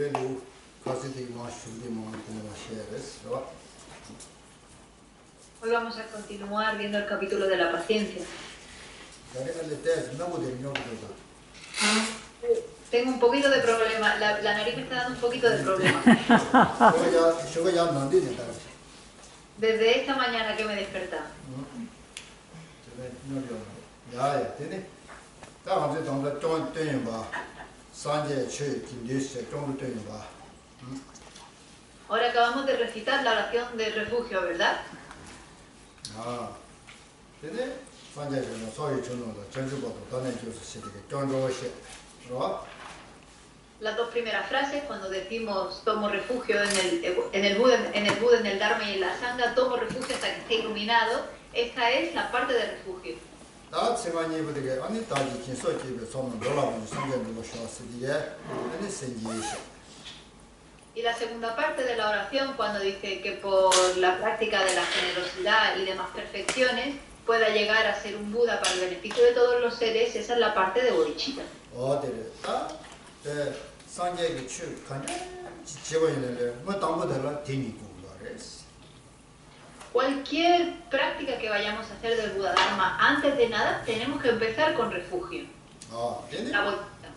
Lelu, casi de más de ¿no? Hoy vamos a continuar viendo el capítulo de la paciencia. Tengo un poquito de problema, la nariz me está dando un poquito de problema. Desde esta mañana que me he despertado. Ahora acabamos de recitar la oración de refugio, ¿verdad? Las dos primeras frases, cuando decimos tomo refugio en el Buda, en el Dharma y en la Sangha, tomo refugio hasta que esté iluminado, esta es la parte de refugio. Y la segunda parte de la oración, cuando dice que por la práctica de la generosidad y demás perfecciones pueda llegar a ser un Buda para el beneficio de todos los seres, esa es la parte de bodhicitta. Cualquier práctica que vayamos a hacer del Buda Dharma, antes de nada, tenemos que empezar con refugio. La bodhicitta.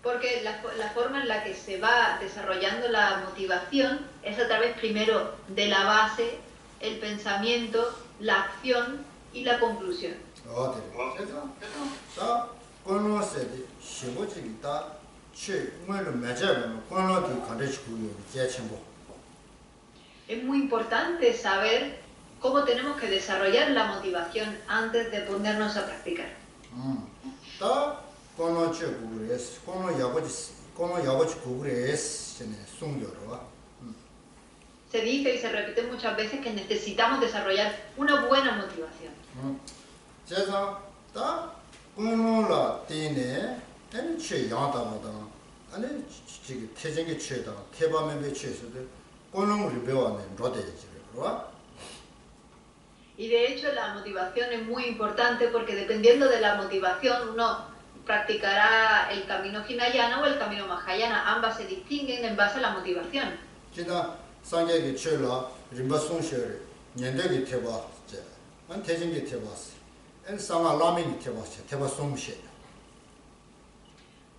Porque la forma en la que se va desarrollando la motivación es a través primero de la base, el pensamiento, la acción y la conclusión. Es muy importante saber cómo tenemos que desarrollar la motivación antes de ponernos a practicar. Se dice y se repite muchas veces que necesitamos desarrollar una buena motivación. Y de hecho la motivación es muy importante porque dependiendo de la motivación uno practicará el camino Hinayana o el camino Mahayana. Ambas se distinguen en base a la motivación.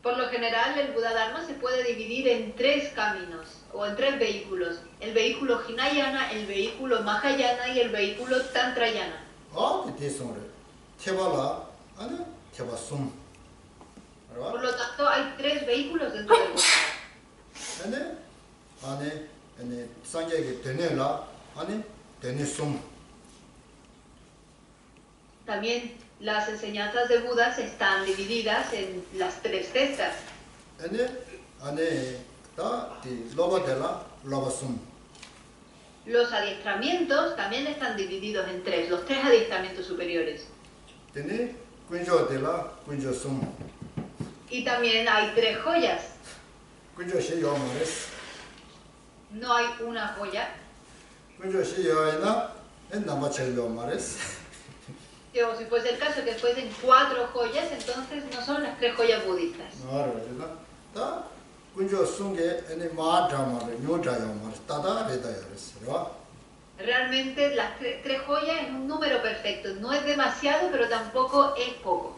Por lo general el Buda Dharma se puede dividir en tres caminos o en tres vehículos. El vehículo Hinayana, el vehículo Mahayana y el vehículo Tantrayana. Por lo tanto hay tres vehículos dentro del Buda. También las enseñanzas de Buda están divididas en las tres cestas. Los adiestramientos también están divididos en tres, los tres adiestramientos superiores. Y también hay tres joyas. No hay una joya. O si fuese el caso que fuesen cuatro joyas, entonces no son las tres joyas budistas. Realmente las tres joyas es un número perfecto. No es demasiado, pero tampoco es poco.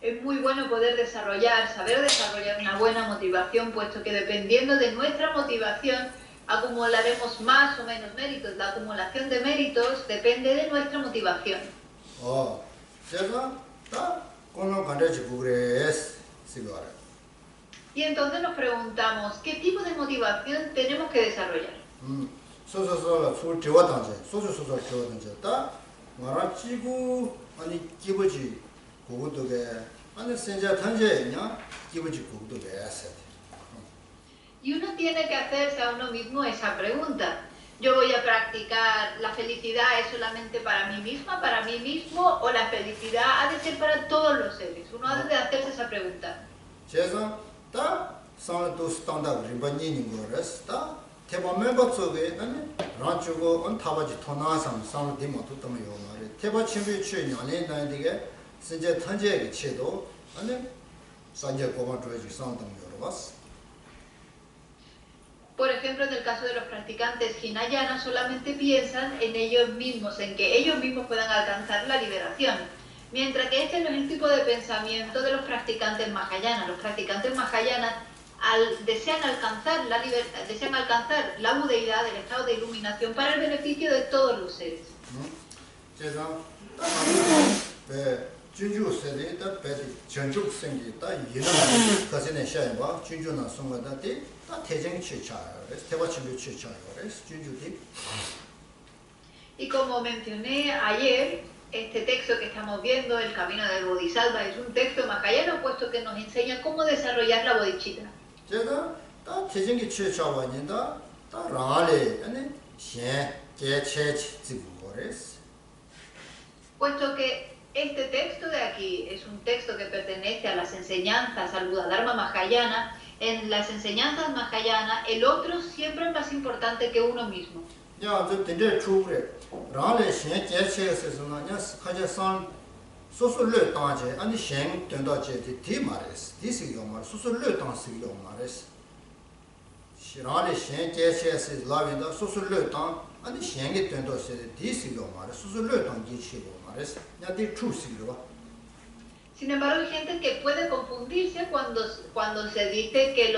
Es muy bueno poder saber desarrollar una buena motivación, puesto que dependiendo de nuestra motivación acumularemos más o menos méritos. La acumulación de méritos depende de nuestra motivación. Y entonces nos preguntamos, ¿qué tipo de motivación tenemos que desarrollar? 아니 신자 탄제냐 기본지 국도 배웠어. Y uno tiene que hacerse a uno mismo esa pregunta. ¿Yo voy a practicar la felicidad es solamente para mí misma, para mí mismo, o la felicidad ha de ser para todos los seres? Uno ha de hacerse esa pregunta. 제가 다 상도 스탠다드 림바니니 거레스 다 테바 멤버 속에 아니 란주고 온 타바지 토나상 상을 디모도 또 요마레 테바 친구 취니 안에 나이게 신자 탄제의 체도 아니 산제 고만 조지 상당 여러 봤어. Por ejemplo, en el caso de los practicantes Hinayana, solamente piensan en ellos mismos, en que ellos mismos puedan alcanzar la liberación. Mientras que este no es el tipo de pensamiento de los practicantes Mahayana. Los practicantes Mahayana desean alcanzar la libertad, desean alcanzar la budeidad, el estado de iluminación para el beneficio de todos los seres. 준주 세대다 배디 전juk 생기다 이런 가진의 샤이와 준주나 송가다데 다 대정이 취차요. 대바침이 취차요. 준주디. Y como mencioné ayer, este texto que estamos viendo, El Camino del Bodhisattva, es un texto mahayana, puesto que nos enseña cómo desarrollar la bodhicitta. 제가 다 대정이 취차와니다 다 라레 아니 셴 제체치 지고레스. Puesto que este texto de aquí es un texto que pertenece a las enseñanzas al Buddha-dharma Mahayana. En las enseñanzas Mahayana, el otro siempre es más importante que uno mismo. 야, 저 된대 추그래. 라레 셴 제체에서는 야 카자산 소소르 땅제 아니 셴 된다제 디 말레스. 디시요 말 소소르 땅시요 말레스. 시라레 셴 제체에서 라빈다 소소르 땅 아니 셴게 된다세 디시요 말 소소르 땅 지시요 말레스. 야, 디 추시요. Sin embargo, hay gente que puede confundirse cuando se dice que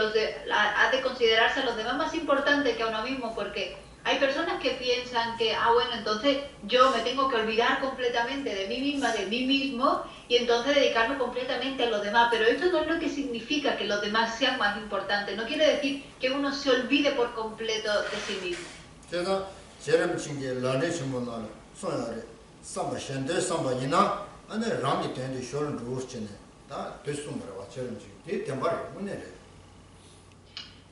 ha de considerarse a los demás más importantes que a uno mismo, porque hay personas que piensan que, bueno, entonces yo me tengo que olvidar completamente de mí misma, de mí mismo, y entonces dedicarme completamente a los demás. Pero esto no es lo que significa que los demás sean más importantes. No quiere decir que uno se olvide por completo de sí mismo. 제가 제름 친게 라네 신문을 손아래 삼바 셴데 삼바이나 아니 랑이 된데 쇼는 루스치네 다 됐음으로 와처럼지 대tembar이 문제래.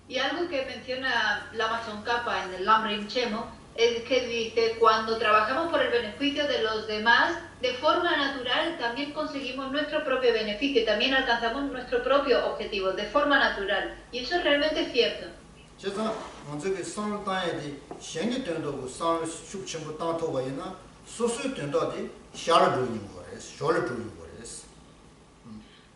Y algo que menciona Lama Tsongkhapa en el Lamrim Chemo es que dice, cuando trabajamos por el beneficio de los demás, de forma natural también conseguimos nuestro propio beneficio, también alcanzamos nuestro propio objetivo, de forma natural. Y eso es realmente cierto. 제가 먼저게 상단에디 셴게 된다고 상 숙침부 땅토가 있나 소수 된다디 샤를 주는 거래서 쇼를 주는 거래서.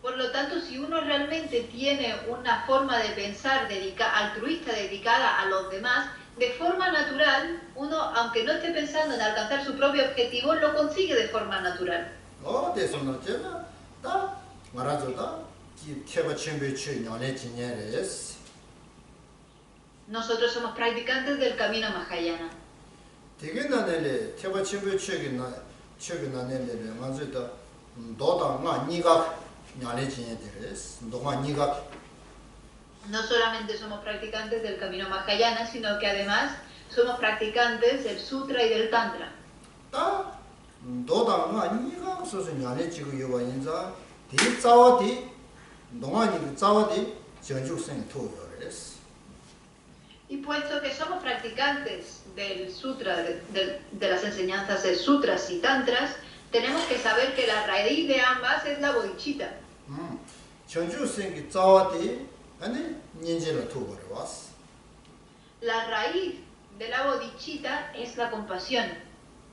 Por lo tanto, si uno realmente tiene una forma de pensar altruista dedicada a los demás, de forma natural, uno, aunque no esté pensando en alcanzar su propio objetivo, lo consigue de forma natural. 어디서는 제가 다 말하죠다 이 태바 쳔베치 년에 지내래스. Nosotros somos practicantes del camino Mahayana. 되게 나네래 태바 쳔베치기나 최근에 내래 맞다. 도다가 니가 년에 지내래스. 도가 니가 No solamente somos practicantes del camino Mahayana, sino que además somos practicantes del Sutra y del Tantra. 다 도다가 니가 소소 년에 지고 요와 인자 디자와디 동안이 자와디 전죽생 토요레스. Y puesto que somos practicantes del Sutra, de las enseñanzas de Sutras y Tantras, tenemos que saber que la raíz de ambas es la bodhicitta. 전죽생이 자와디 아니 닌제를 토버려왔어. La raíz de la bodhicitta es la compasión.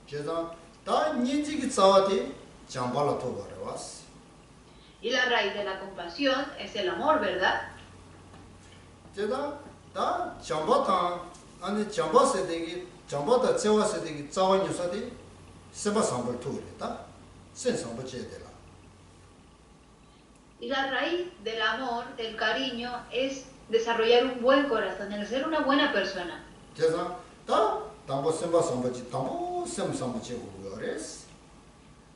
제가 다 닌지기 자와디 잠발로 토버려왔어. Y la raíz de la compasión es el amor, ¿verdad? 제가 다 잠바타 아니 잠바세되기 잠바다 제와세되기 자원유사디 세바 상벌 토르다 센상벌 제대라. Y la raíz del amor, del cariño, es desarrollar un buen corazón, el ser una buena persona. 제가 다 담보 세바 상벌지 담보 셈 상벌 제고요레스.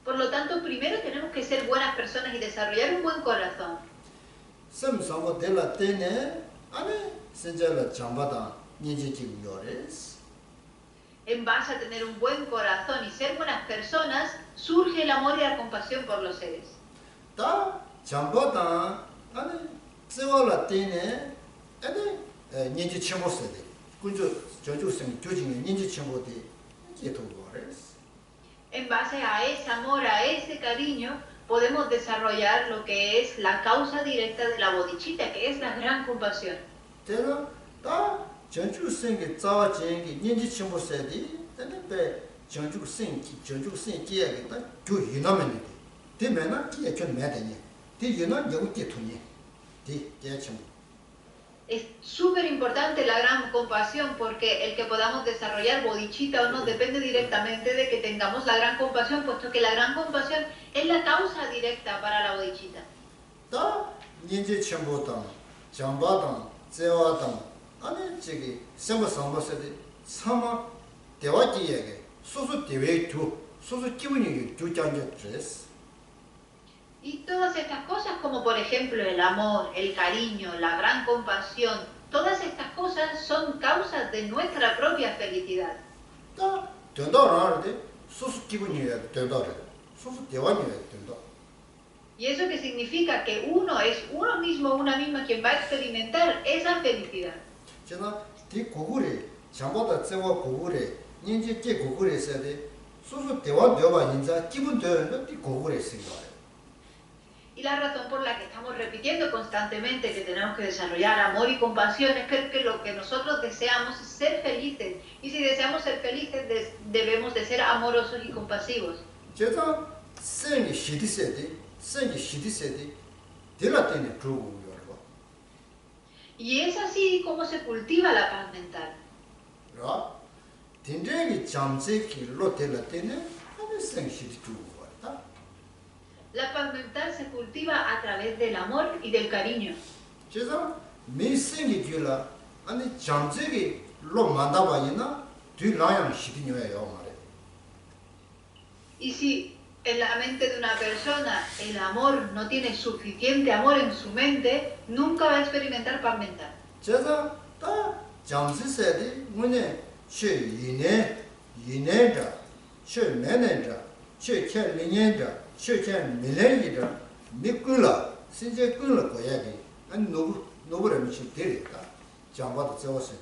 Por lo tanto, primero tenemos que ser buenas personas y desarrollar un buen corazón. 셈 상벌 될라 때네 아니 senjala chambada nijijigores. En base a tener un buen corazón y ser buenas personas, surge el amor y la compasión por los seres. 다 잠바다 아니 세월라 때네 아니 년지 첨부세대 군주 저주생 교진의 년지 첨부대 이게 도와res. En base a ese amor, a ese cariño, podemos desarrollar lo que es la causa directa de la bodhicitta, que es la gran compasión. 제가 다 전주생의 자와쟁이 년지 첨부세대 때문에 전주생 기야겠다. 그 이놈은 되면은 기야 좀 매대니. 뒤에는 여기 돈이. 뒤 대충. Es súper importante la gran compasión porque el que podamos desarrollar bodhicitta o no depende directamente de que tengamos la gran compasión, puesto que la gran compasión es la causa directa para la bodhicitta. 다 년지 첨부당, 장바당, 제와당 아니 저기 생活상버서데 사마 대화기에게 소소 대외 두 소소 기분이 두장적 드레스. Y todas estas cosas como por ejemplo el amor, el cariño, la gran compasión, todas estas cosas son causas de nuestra propia felicidad. 다 된다라는데 소소 기분이 된다래. 소소 대화니 된다. Y eso que significa que uno es uno mismo, una misma quien va a experimentar esa felicidad. 제가 뒤 고구리 장보다 제와 고구리 년지 제 고구리 써야 돼. 소소 대화 되어봐 인자 기분 되는데 뒤 고구리 쓴 거예요. Y la razón por la que estamos repitiendo constantemente que tenemos que desarrollar amor y compasión es que lo que nosotros deseamos es ser felices. Y si deseamos ser felices, debemos de ser amorosos y compasivos. 제가 생이 시디세디 딜라테네 주고 Y es así como se cultiva la paz mental. 라 딘데기 잠세기 로텔라테네 아니 생 시디 주고 왔다. La paz mental se cultiva a través del amor y del cariño. 제가 미생이 줄라 아니 잠세기 로 만다바이나 뒤라양 시디녀예요 말에. Y si en la mente de una persona el amor no tiene suficiente amor en su mente, nunca va a experimentar paz mental. 제가 다 잠세세디 뭐네 쉐 이네다 쉐 매네다 쉐 켈리네다 쉐 밀레이다 미끌라 신제 끌라 거야기 아니 노브를 미치 데리다 장바도 세웠어요.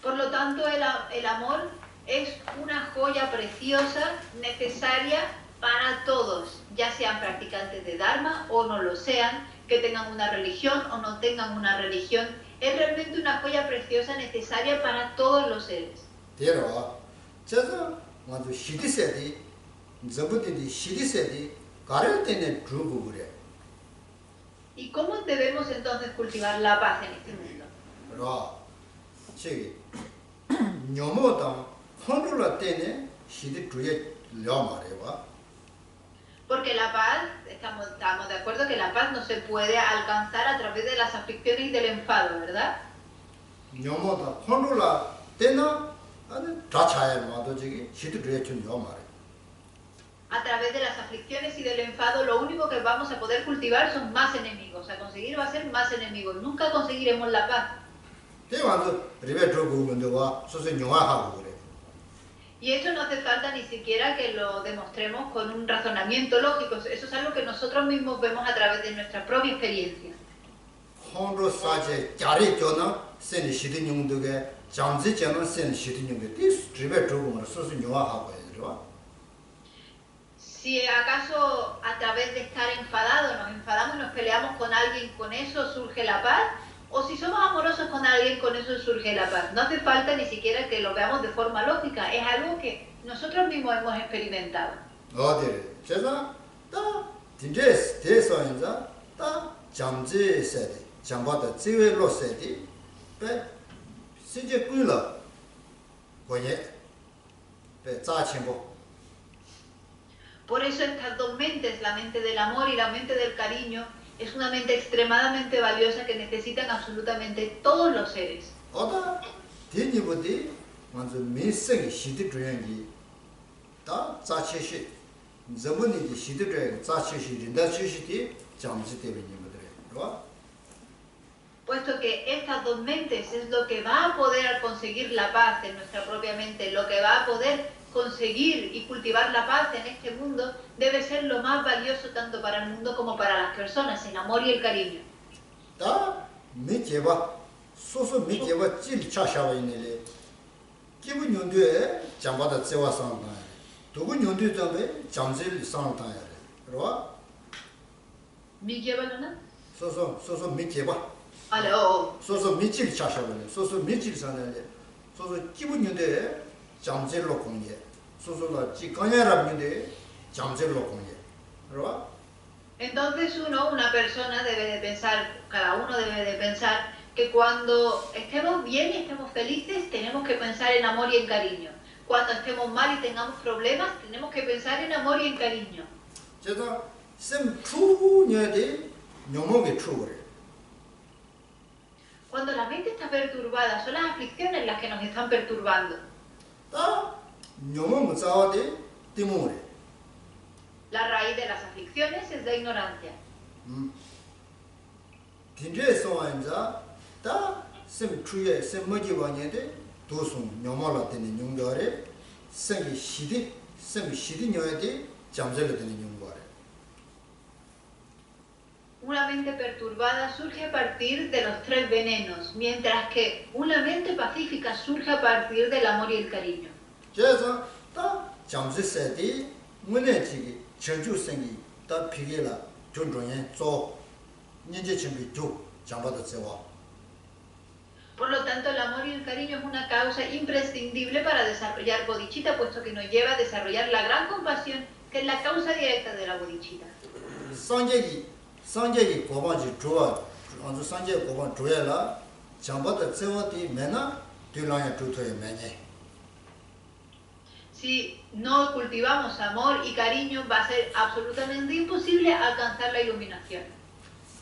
Por lo tanto, el amor es una joya preciosa, necesaria para todos, ya sean practicantes de Dharma o no lo sean, que tengan una religión o no tengan una religión. Es realmente una joya preciosa necesaria para todos los seres. 데려와. 제가 먼저 시디세디 저부터디 시디세디 가를 때는 주고 그래. ¿Y cómo debemos entonces cultivar la paz en este mundo? 라. 저기 녀모다 혼룰라 때는 시디 주에 려 말해봐. Porque la paz, estamos de acuerdo que la paz no se puede alcanzar a través de las aflicciones y del enfado, ¿verdad? 녀모다 혼룰라 때는 아니 자차에 마도 저기 시디 주에 려 말해. A través de las aflicciones y del enfado, lo único que vamos a poder cultivar son más enemigos. A conseguir va a ser más enemigos. Nunca conseguiremos la paz. 대완도 리베 주고 근데와 소소 영화하고 그래. Y esto no hace falta ni siquiera que lo demostremos con un razonamiento lógico. Eso es algo que nosotros mismos vemos a través de nuestra propia experiencia. 혼로 사제 자리 줘나 센 시디 용도게 잠지 저는 센 시디 용도게 리베 주고 소소 영화하고 해요. Si acaso a través de estar enfadados nos enfadamos y nos peleamos con alguien, con eso surge la paz, o si somos amorosos con alguien, con eso surge la paz. No hace falta ni siquiera que lo veamos de forma lógica, es algo que nosotros mismos hemos experimentado. 어디 제가 다 딘제스 대소인자 다 잠지 세디 잠바다 지외로 세디 배 신제 끌러 거예 배 자친구. Por eso estas dos mentes, la mente del amor y la mente del cariño, es una mente extremadamente valiosa que necesitan absolutamente todos los seres. 어다 디니부디 먼저 미생 시디 주연기 다 자치시 저분이 시디 주연 자치시 린다 치시디 잠지 때문이거든요. Puesto que estas dos mentes es lo que va a poder conseguir la paz en nuestra propia mente, lo que va a poder conseguir y cultivar la paz en este mundo, debe ser lo más valioso tanto para el mundo como para las personas, el amor y el cariño. 다 미제바 소소 미제바 질 차샤와이네레 기분 연도에 잠바다 제와상다 두분 연도에 잠에 잠질 상타야레 그러와 ¿Mi llévalo? 소소 미제바 Vale, 소소 미질 차샤와이네 소소 미질 상네 소소 기분 연도에 잠질로 공예 소소가 지가냐라 연도에 잠질로 공예 그러와 Entonces una persona debe de pensar, cada uno debe de pensar que cuando estemos bien y estemos felices tenemos que pensar en amor y en cariño. Cuando estemos mal y tengamos problemas tenemos que pensar en amor y en cariño. 제가 쌤 추녀데 녀목의 추거래. Cuando la mente está perturbada son las aflicciones las que nos están perturbando. 다 녀목 자와데 때문에. La raíz de las aflicciones es la ignorancia. 딘제서 완자 다쌤 추에 쌤 뭐지 와냐데 도송 녀목라 되는 용가래 쌤이 시디 녀야데 잠절을 되는 용가래. Una mente perturbada surge a partir de los tres venenos, mientras que una mente pacífica surge a partir del amor y el cariño. 그래서 다 잠세세디 문에지기 전주생이 다 피게라 존존에 조 년제 준비 쭉 잠바다 세워. Por lo tanto, el amor y el cariño es una causa imprescindible para desarrollar bodhicitta, puesto que nos lleva a desarrollar la gran compasión, que es la causa directa de la bodhicitta. 상계기 고반지 좋아. 아주 상계 고반 좋아라. 잠바다 세워디 메나 뒤라야 두토에 메네. Si no cultivamos amor y cariño, va a ser absolutamente imposible alcanzar la iluminación.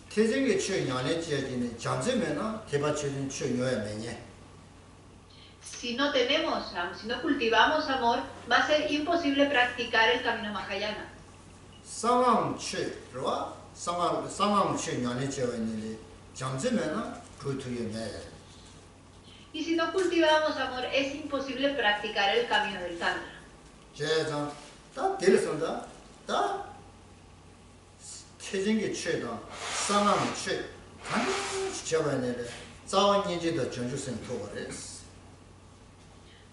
태생의 취연에 지어지는 잠세면은 대바치는 취연에 메네. Si no cultivamos amor, va a ser imposible practicar el camino Mahayana. 상황 취로와 상황 취연에 지어있는 잠세면은 두토에 메. Y si no cultivamos amor, es imposible practicar el camino del Tantra. 제가 다 데려선다. 다 태생의 취다. 상황 취. 같이 잡아내래. 자원인지도 전주생 토벌했어.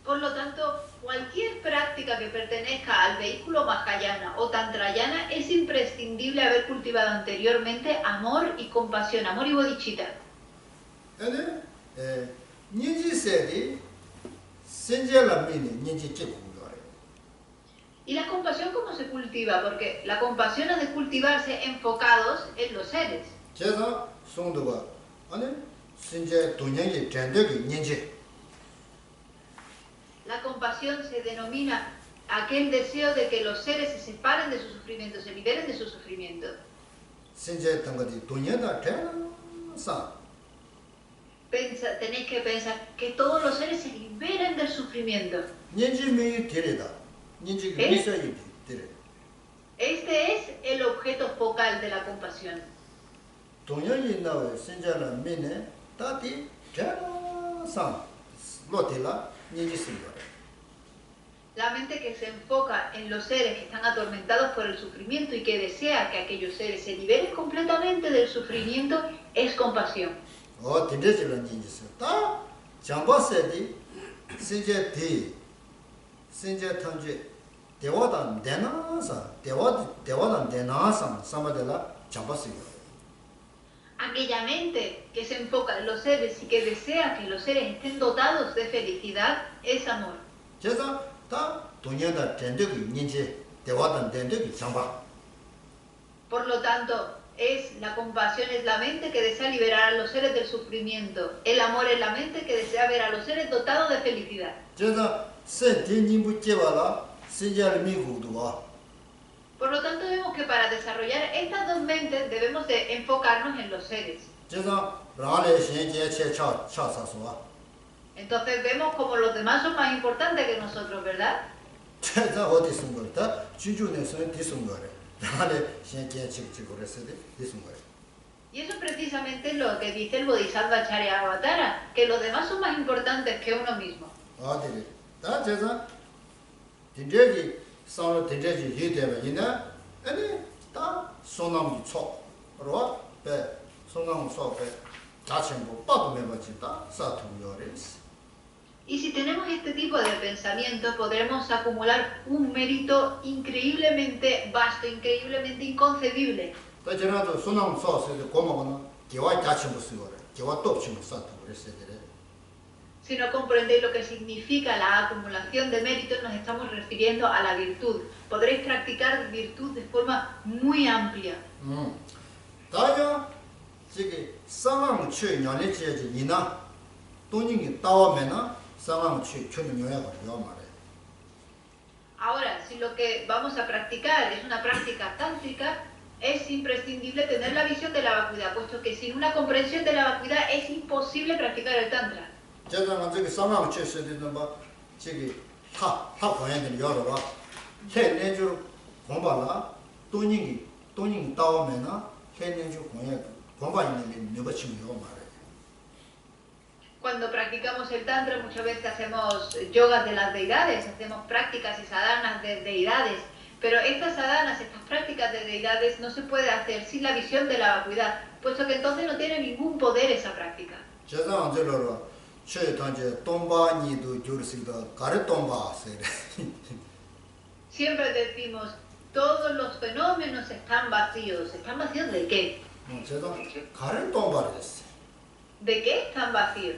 Por lo tanto, cualquier práctica que pertenezca al vehículo Mahayana o Tantrayana es imprescindible haber cultivado anteriormente amor y compasión, amor y bodhicitta. 근데 ninji세디 senjel라미니 ninji 찍고 ¿Y la compasión cómo se cultiva? Porque la compasión ha de cultivarse enfocados en los seres. 제가 송도가 아니 신제 돈영이 전적이 ninji La compasión se denomina aquel deseo de que los seres se separen de su sufrimiento, se liberen de su sufrimiento. 신제 등거디 돈영다 대사 Tenéis que pensar que todos los seres se liberen del sufrimiento. ninji 미 데려다 ninji 미사이 데려 Este es el objeto focal de la compasión. 돈영이 나와 신제라미네 다디 대사 로텔라 ninji 신거 La mente que se enfoca en los seres que están atormentados por el sufrimiento y que desea que aquellos seres se liberen completamente del sufrimiento es compasión. 딘데질은 ninji 다 잠바세디 신제 탐지 대화단 대나사 대화단 대나사 사마데라 잠바세요. Aquella mente que se enfoca en los seres y que desea que los seres estén dotados de felicidad es amor. 제가 다 돈여다 된적이 ninji 대화단 된적이 잠바. Por lo tanto, la compasión es la mente que desea liberar a los seres del sufrimiento. El amor es la mente que desea ver a los seres dotados de felicidad. 제가 세디님부 제와라 신제를 미국도와. Por lo tanto, vemos que para desarrollar estas dos mentes debemos de enfocarnos en los seres. 제가 라레 신제 차사소와. Entonces vemos como los demás son más importantes que nosotros, ¿verdad? 제가 어디 쓴 거다? 주주내서 뒤쓴 거래. 라레 신제 찍찍거렸어요. 뒤쓴 거래. Y eso es precisamente lo que dice el Bodhisattva Charyavatara, que los demás son más importantes que uno mismo. 어디래? 다 제가 딘제기 싸우는 딘제지 히데면 이나 아니 다 손나무 초 그러와 배 손나무 속에 자신고 빠도 매버진다 사통요레스. Y si tenemos este tipo de pensamiento, podremos acumular un mérito increíblemente vasto, increíblemente inconcebible. 다지나도 손나무 속에 고마워는 개와 자신고 쓰고래. 개와 똑치고 사통요레스. Si no comprendéis lo que significa la acumulación de méritos, nos estamos refiriendo a la virtud. Podréis practicar virtud de forma muy amplia. 다야 저기 상황 취 연례지지 니나 돈이 따오면은 상황 취 주는 요약을 요 말해. Ahora, si lo que vamos a practicar es una práctica tántrica, es imprescindible tener la visión de la vacuidad, puesto que sin una comprensión de la vacuidad es imposible practicar el tantra. 제가 저기 상황 취 쓰는 뭐 저기 하 관련된 여러 봐. 해내주 공부하나 돈이 따오면은 해내주 공부 있는 게 몇번 치면 요 말해. Cuando practicamos el tantra muchas veces hacemos yogas de las deidades, hacemos prácticas y sadhanas de deidades, pero estas sadhanas, estas prácticas de deidades no se puede hacer sin la visión de la vacuidad, puesto que entonces no tiene ningún poder esa práctica. Siempre decimos, todos los fenómenos están vacíos. ¿Están vacíos de qué? ¿De qué están vacíos?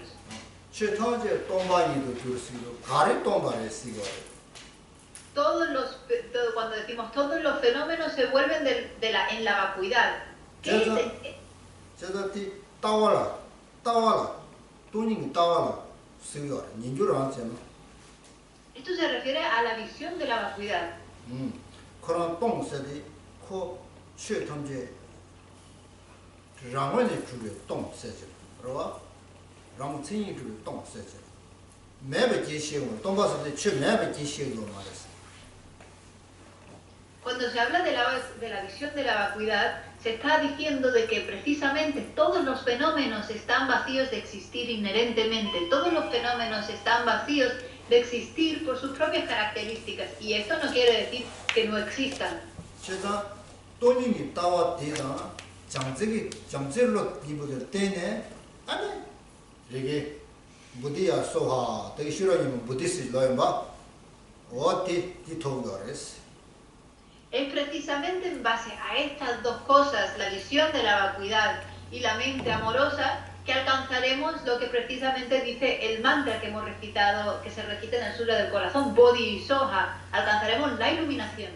Cuando decimos todos los fenómenos se vuelven en la vacuidad. ¿Qué es Esto se refiere a la visión de la vacuidad. Cuando se habla de la visión de la vacuidad, se está diciendo de que precisamente todos los fenómenos están vacíos de existir inherentemente, todos los fenómenos están vacíos de existir por sus propias características, y esto no quiere decir que no existan. Es precisamente en base a estas dos cosas, la visión de la vacuidad y la mente amorosa, que alcanzaremos lo que precisamente dice el mantra que hemos recitado, que se recita en el Sutra del Corazón, Bodhi Soha. Alcanzaremos la iluminación.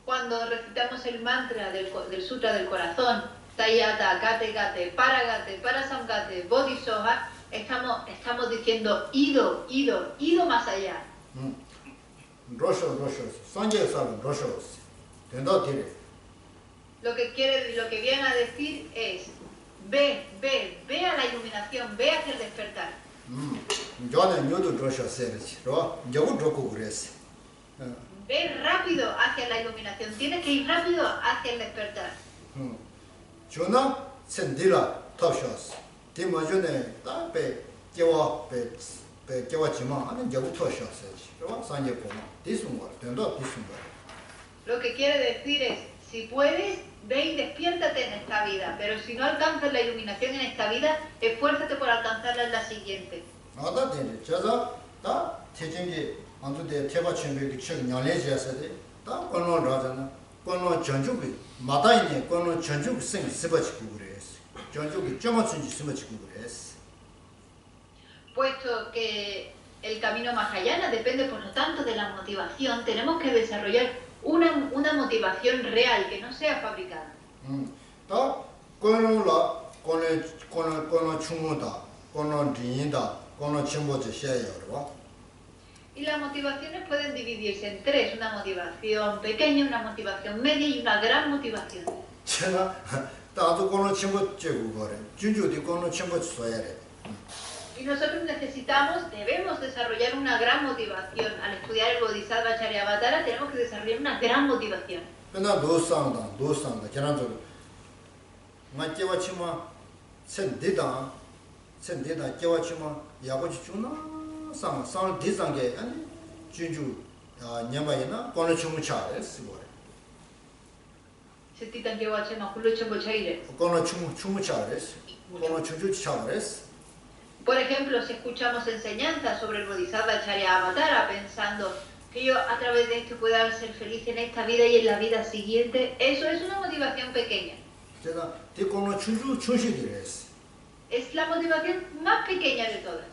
Cuando recitamos el mantra del Sutra del Corazón, Tayata, Gate Gate, Paragate, Parasamgate, Bodhisoha, estamos diciendo ido más allá. Lo que viene a decir es ve a la iluminación, ve hacia el despertar. Ve rápido hacia la iluminación, tienes que ir rápido hacia el despertar. Lo que quiere decir es, si puedes, ve y despiértate en esta vida, pero si no alcanzas la iluminación en esta vida, esfuérzate por alcanzarla en la siguiente. Puesto que el camino Mahayana depende, por lo tanto, de la motivación, tenemos que desarrollar una motivación real, que no sea fabricada. Y las motivaciones pueden dividirse en tres: una motivación pequeña, una motivación media y una gran motivación. Y nosotros debemos desarrollar una gran motivación. Al estudiar el Bodhisattva Charyavatara tenemos que desarrollar una gran motivación. nga jewa chima sen dida jewa chima yago chuna sang dizange ani junju nyambayina kono chumu chare sibo Se titan que guache no culo chombo chaire. kono chumu chare kono chuju chare. Por ejemplo, si escuchamos enseñanzas sobre el Bodhisattva Charyavatara pensando que yo a través de esto pueda ser feliz en esta vida y en la vida siguiente, eso es una motivación pequeña. Es la motivación más pequeña de todas.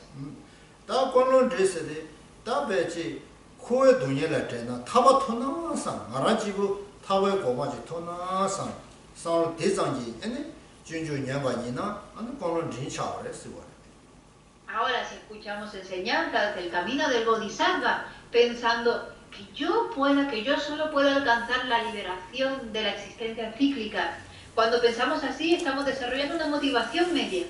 Ahora, si escuchamos enseñanzas del camino del Bodhisattva, pensando que yo solo puedo alcanzar la liberación de la existencia cíclica, cuando pensamos así, estamos desarrollando una motivación media.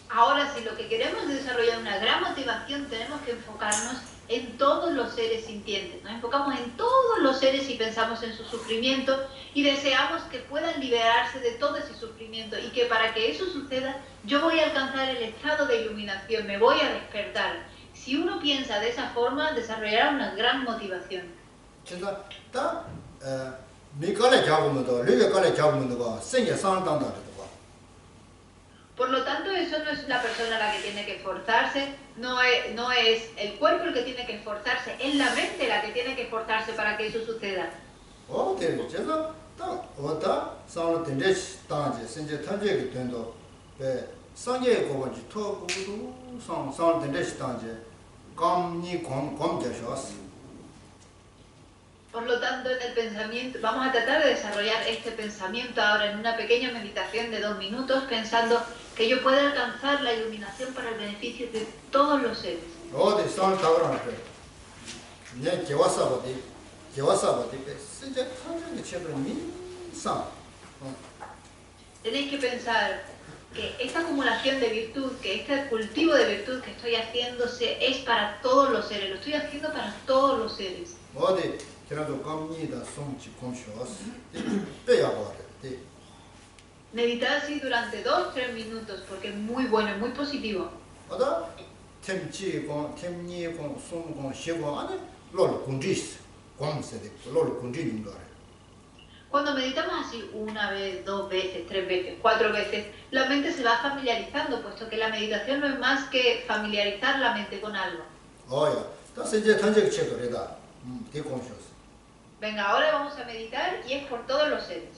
Ahora, si lo que queremos es desarrollar una gran motivación, tenemos que enfocarnos en todos los seres sintientes. Nos enfocamos en todos los seres y pensamos en su sufrimiento y deseamos que puedan liberarse de todo ese sufrimiento y que para que eso suceda, yo voy a alcanzar el estado de iluminación, me voy a despertar. Si uno piensa de esa forma, desarrollará una gran motivación. Por lo tanto, eso no es la persona la que tiene que esforzarse, no es el cuerpo el que tiene que esforzarse, es la mente la que tiene que esforzarse para que eso suceda. Por lo tanto, en el pensamiento, vamos a tratar de desarrollar este pensamiento ahora en una pequeña meditación de 2 minutos, pensando que yo pueda alcanzar la iluminación para el beneficio de todos los seres. Tenéis que pensar que esta acumulación de virtud, que este cultivo de virtud que estoy haciéndose es para todos los seres, lo estoy haciendo para todos los seres. Meditar así durante 2-3 minutos porque es muy bueno, es muy positivo. Cuando meditamos así 1 vez, 2 veces, 3 veces, 4 veces, la mente se va familiarizando, puesto que la meditación no es más que familiarizar la mente con algo. Venga, ahora vamos a meditar y es por todos los seres.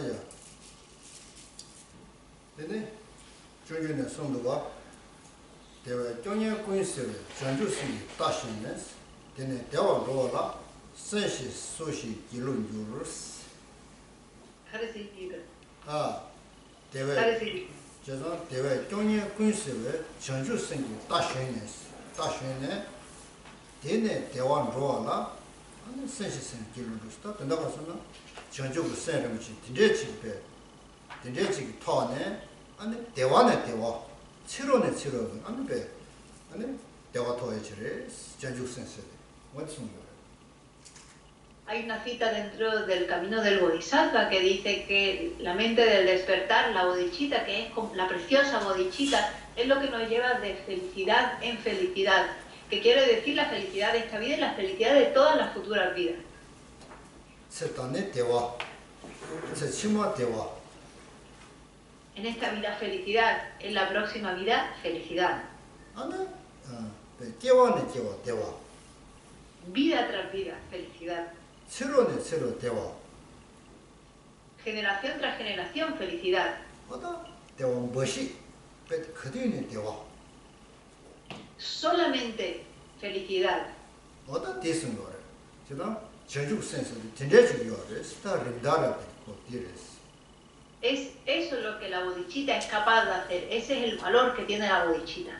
ya. Dene, chunjune sonduwa, dewa jonye kunsewe, chanju singi tashinnes, dene dewa rola, senshi soshi gilun yurus. Dewa, jazan dewa jonye kunsewe, chanju singi tashinne, dene dewa rola, senshi singi gilun yurus. Tanda kasana, chanju ku senramichi, dinde chigi 타네 아니 대화네 대화 치료네 치료 아니 배 아니 대화 토해지래 전주 센스 무슨 거 Hay una cita dentro del camino del Bodhisattva que dice que la mente del despertar, la bodhicitta, que es la preciosa bodhicitta, es lo que nos lleva de felicidad en felicidad, que quiere decir la felicidad de esta vida y la felicidad de todas las futuras vidas. 세탄네 대화 세치마 대화 En esta vida felicidad, en la próxima vida felicidad. Vida tras vida, felicidad. Generación tras generación, felicidad. Solamente felicidad. Es eso lo que la bodhicitta es capaz de hacer. Ese es el valor que tiene la bodhicitta.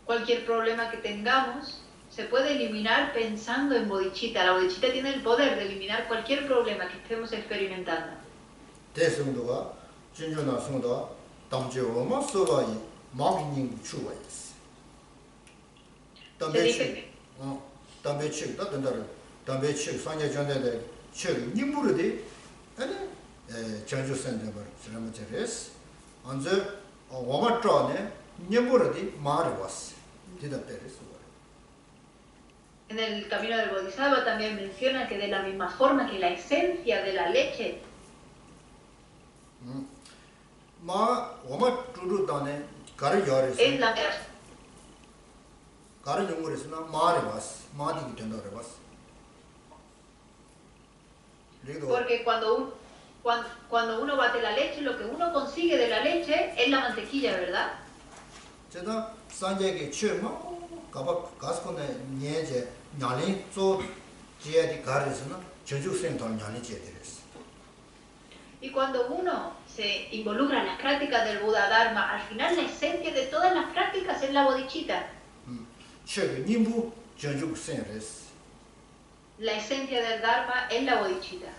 Cualquier problema que tengamos se puede eliminar pensando en bodhicitta. La bodhicitta tiene el poder de eliminar cualquier problema que estemos experimentando. Se dice en el camino del Bodhisattva también menciona que de la misma forma que la esencia de la leche es la porque cuando uno bate la leche, lo que uno consigue de la leche es la mantequilla, ¿verdad? Y cuando uno se involucra en las prácticas del Buda Dharma, al final la esencia de todas las prácticas es la bodhicitta. La esencia del Dharma es la bodhicitta.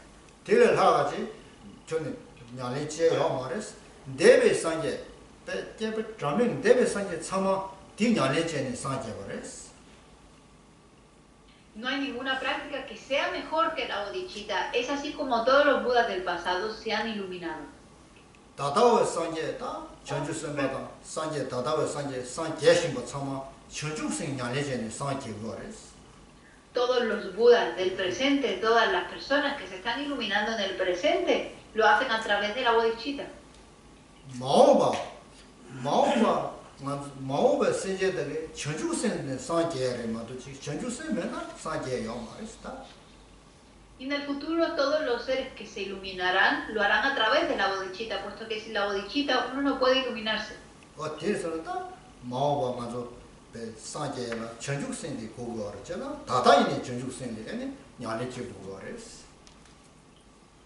No hay ninguna práctica que sea mejor que la bodhicitta. Es así como todos los Budas del pasado se han iluminado. Todos los Budas del presente, todas las personas que se están iluminando en el presente, lo hacen a través de la bodhicitta. Y en el futuro todos los seres que se iluminarán lo harán a través de la bodhicitta, puesto que sin la bodhicitta uno no puede iluminarse.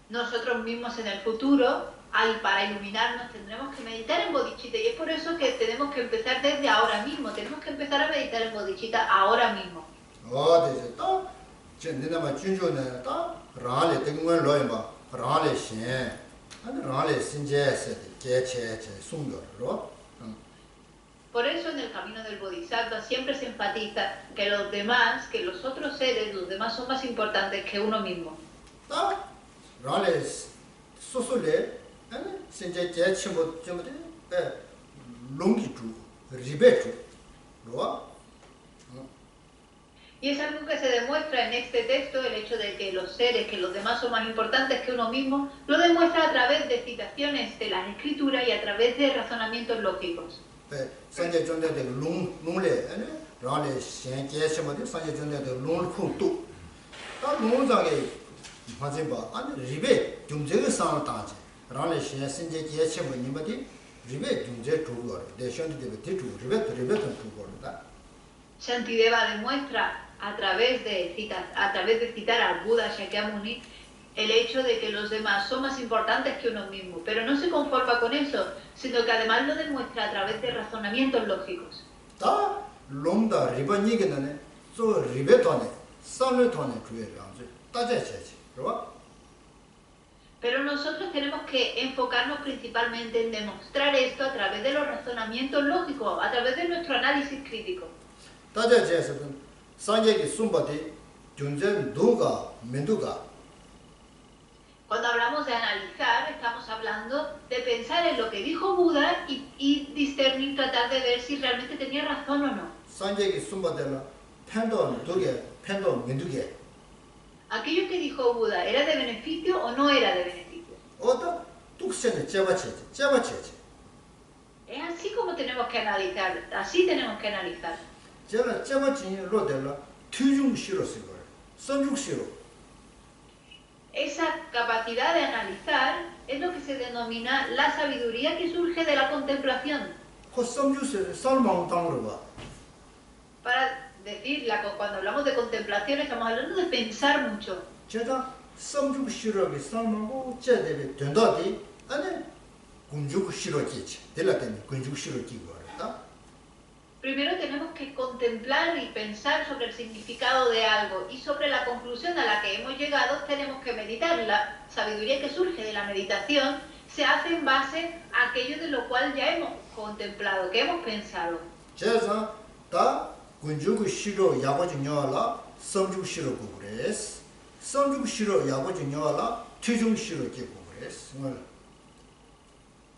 Nosotros mismos en el futuro, para iluminarnos, tendremos que meditar en bodhicitta, y es por eso que tenemos que empezar desde ahora mismo. Tenemos que empezar a meditar en bodhicitta ahora mismo. Por eso en el camino del Bodhisattva siempre se enfatiza que los demás, que los otros seres, los demás son más importantes que uno mismo. Y es algo que se demuestra en este texto, el hecho de que los seres, que los demás son más importantes que uno mismo, lo demuestra a través de citaciones de las escrituras y a través de razonamientos lógicos. Sanje Chonde de Lung Le, Rale Shen Jeshima de Sanje Chonde de Lung Kung Tu. Lung Zage Mazimba, and Ribe, Jumje San Taji, Rale Shen Sinje Jeshima Nimati, Ribe Jumje Tugor, de Shanti de Titu, Ribe Tugor. Shantideva demuestra a través de citar al Buda Shakyamuni el hecho de que los demás son más importantes que uno mismo, pero no se conforma con eso, sino que además lo demuestra a través de razonamientos lógicos. Pero nosotros tenemos que enfocarnos principalmente en demostrar esto a través de los razonamientos lógicos, a través de nuestro análisis crítico. Cuando hablamos de analizar, estamos hablando de pensar en lo que dijo Buda y discernir, tratar de ver si realmente tenía razón o no. Aquello que dijo Buda, ¿era de beneficio o no era de beneficio? Es así como tenemos que analizar, así tenemos que analizar. Esa capacidad de analizar es lo que se denomina la sabiduría que surge de la contemplación. Para decir, cuando hablamos de contemplación estamos hablando de pensar mucho. Primero tenemos que contemplar y pensar sobre el significado de algo y sobre la conclusión a la que hemos llegado tenemos que meditar. La sabiduría que surge de la meditación se hace en base a aquello de lo cual ya hemos contemplado, que hemos pensado.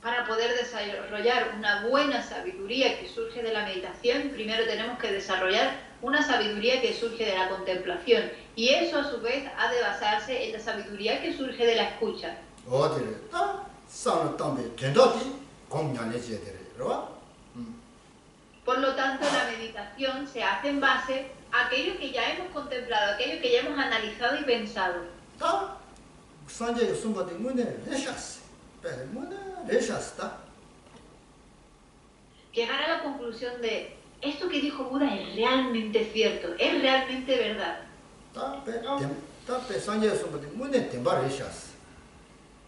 Para poder desarrollar una buena sabiduría que surge de la meditación, primero tenemos que desarrollar una sabiduría que surge de la contemplación. Y eso a su vez ha de basarse en la sabiduría que surge de la escucha. Por lo tanto, la meditación se hace en base a aquello que ya hemos contemplado, aquello que ya hemos analizado y pensado. Llegar a la conclusión de esto que dijo Buda es realmente cierto, es realmente verdad.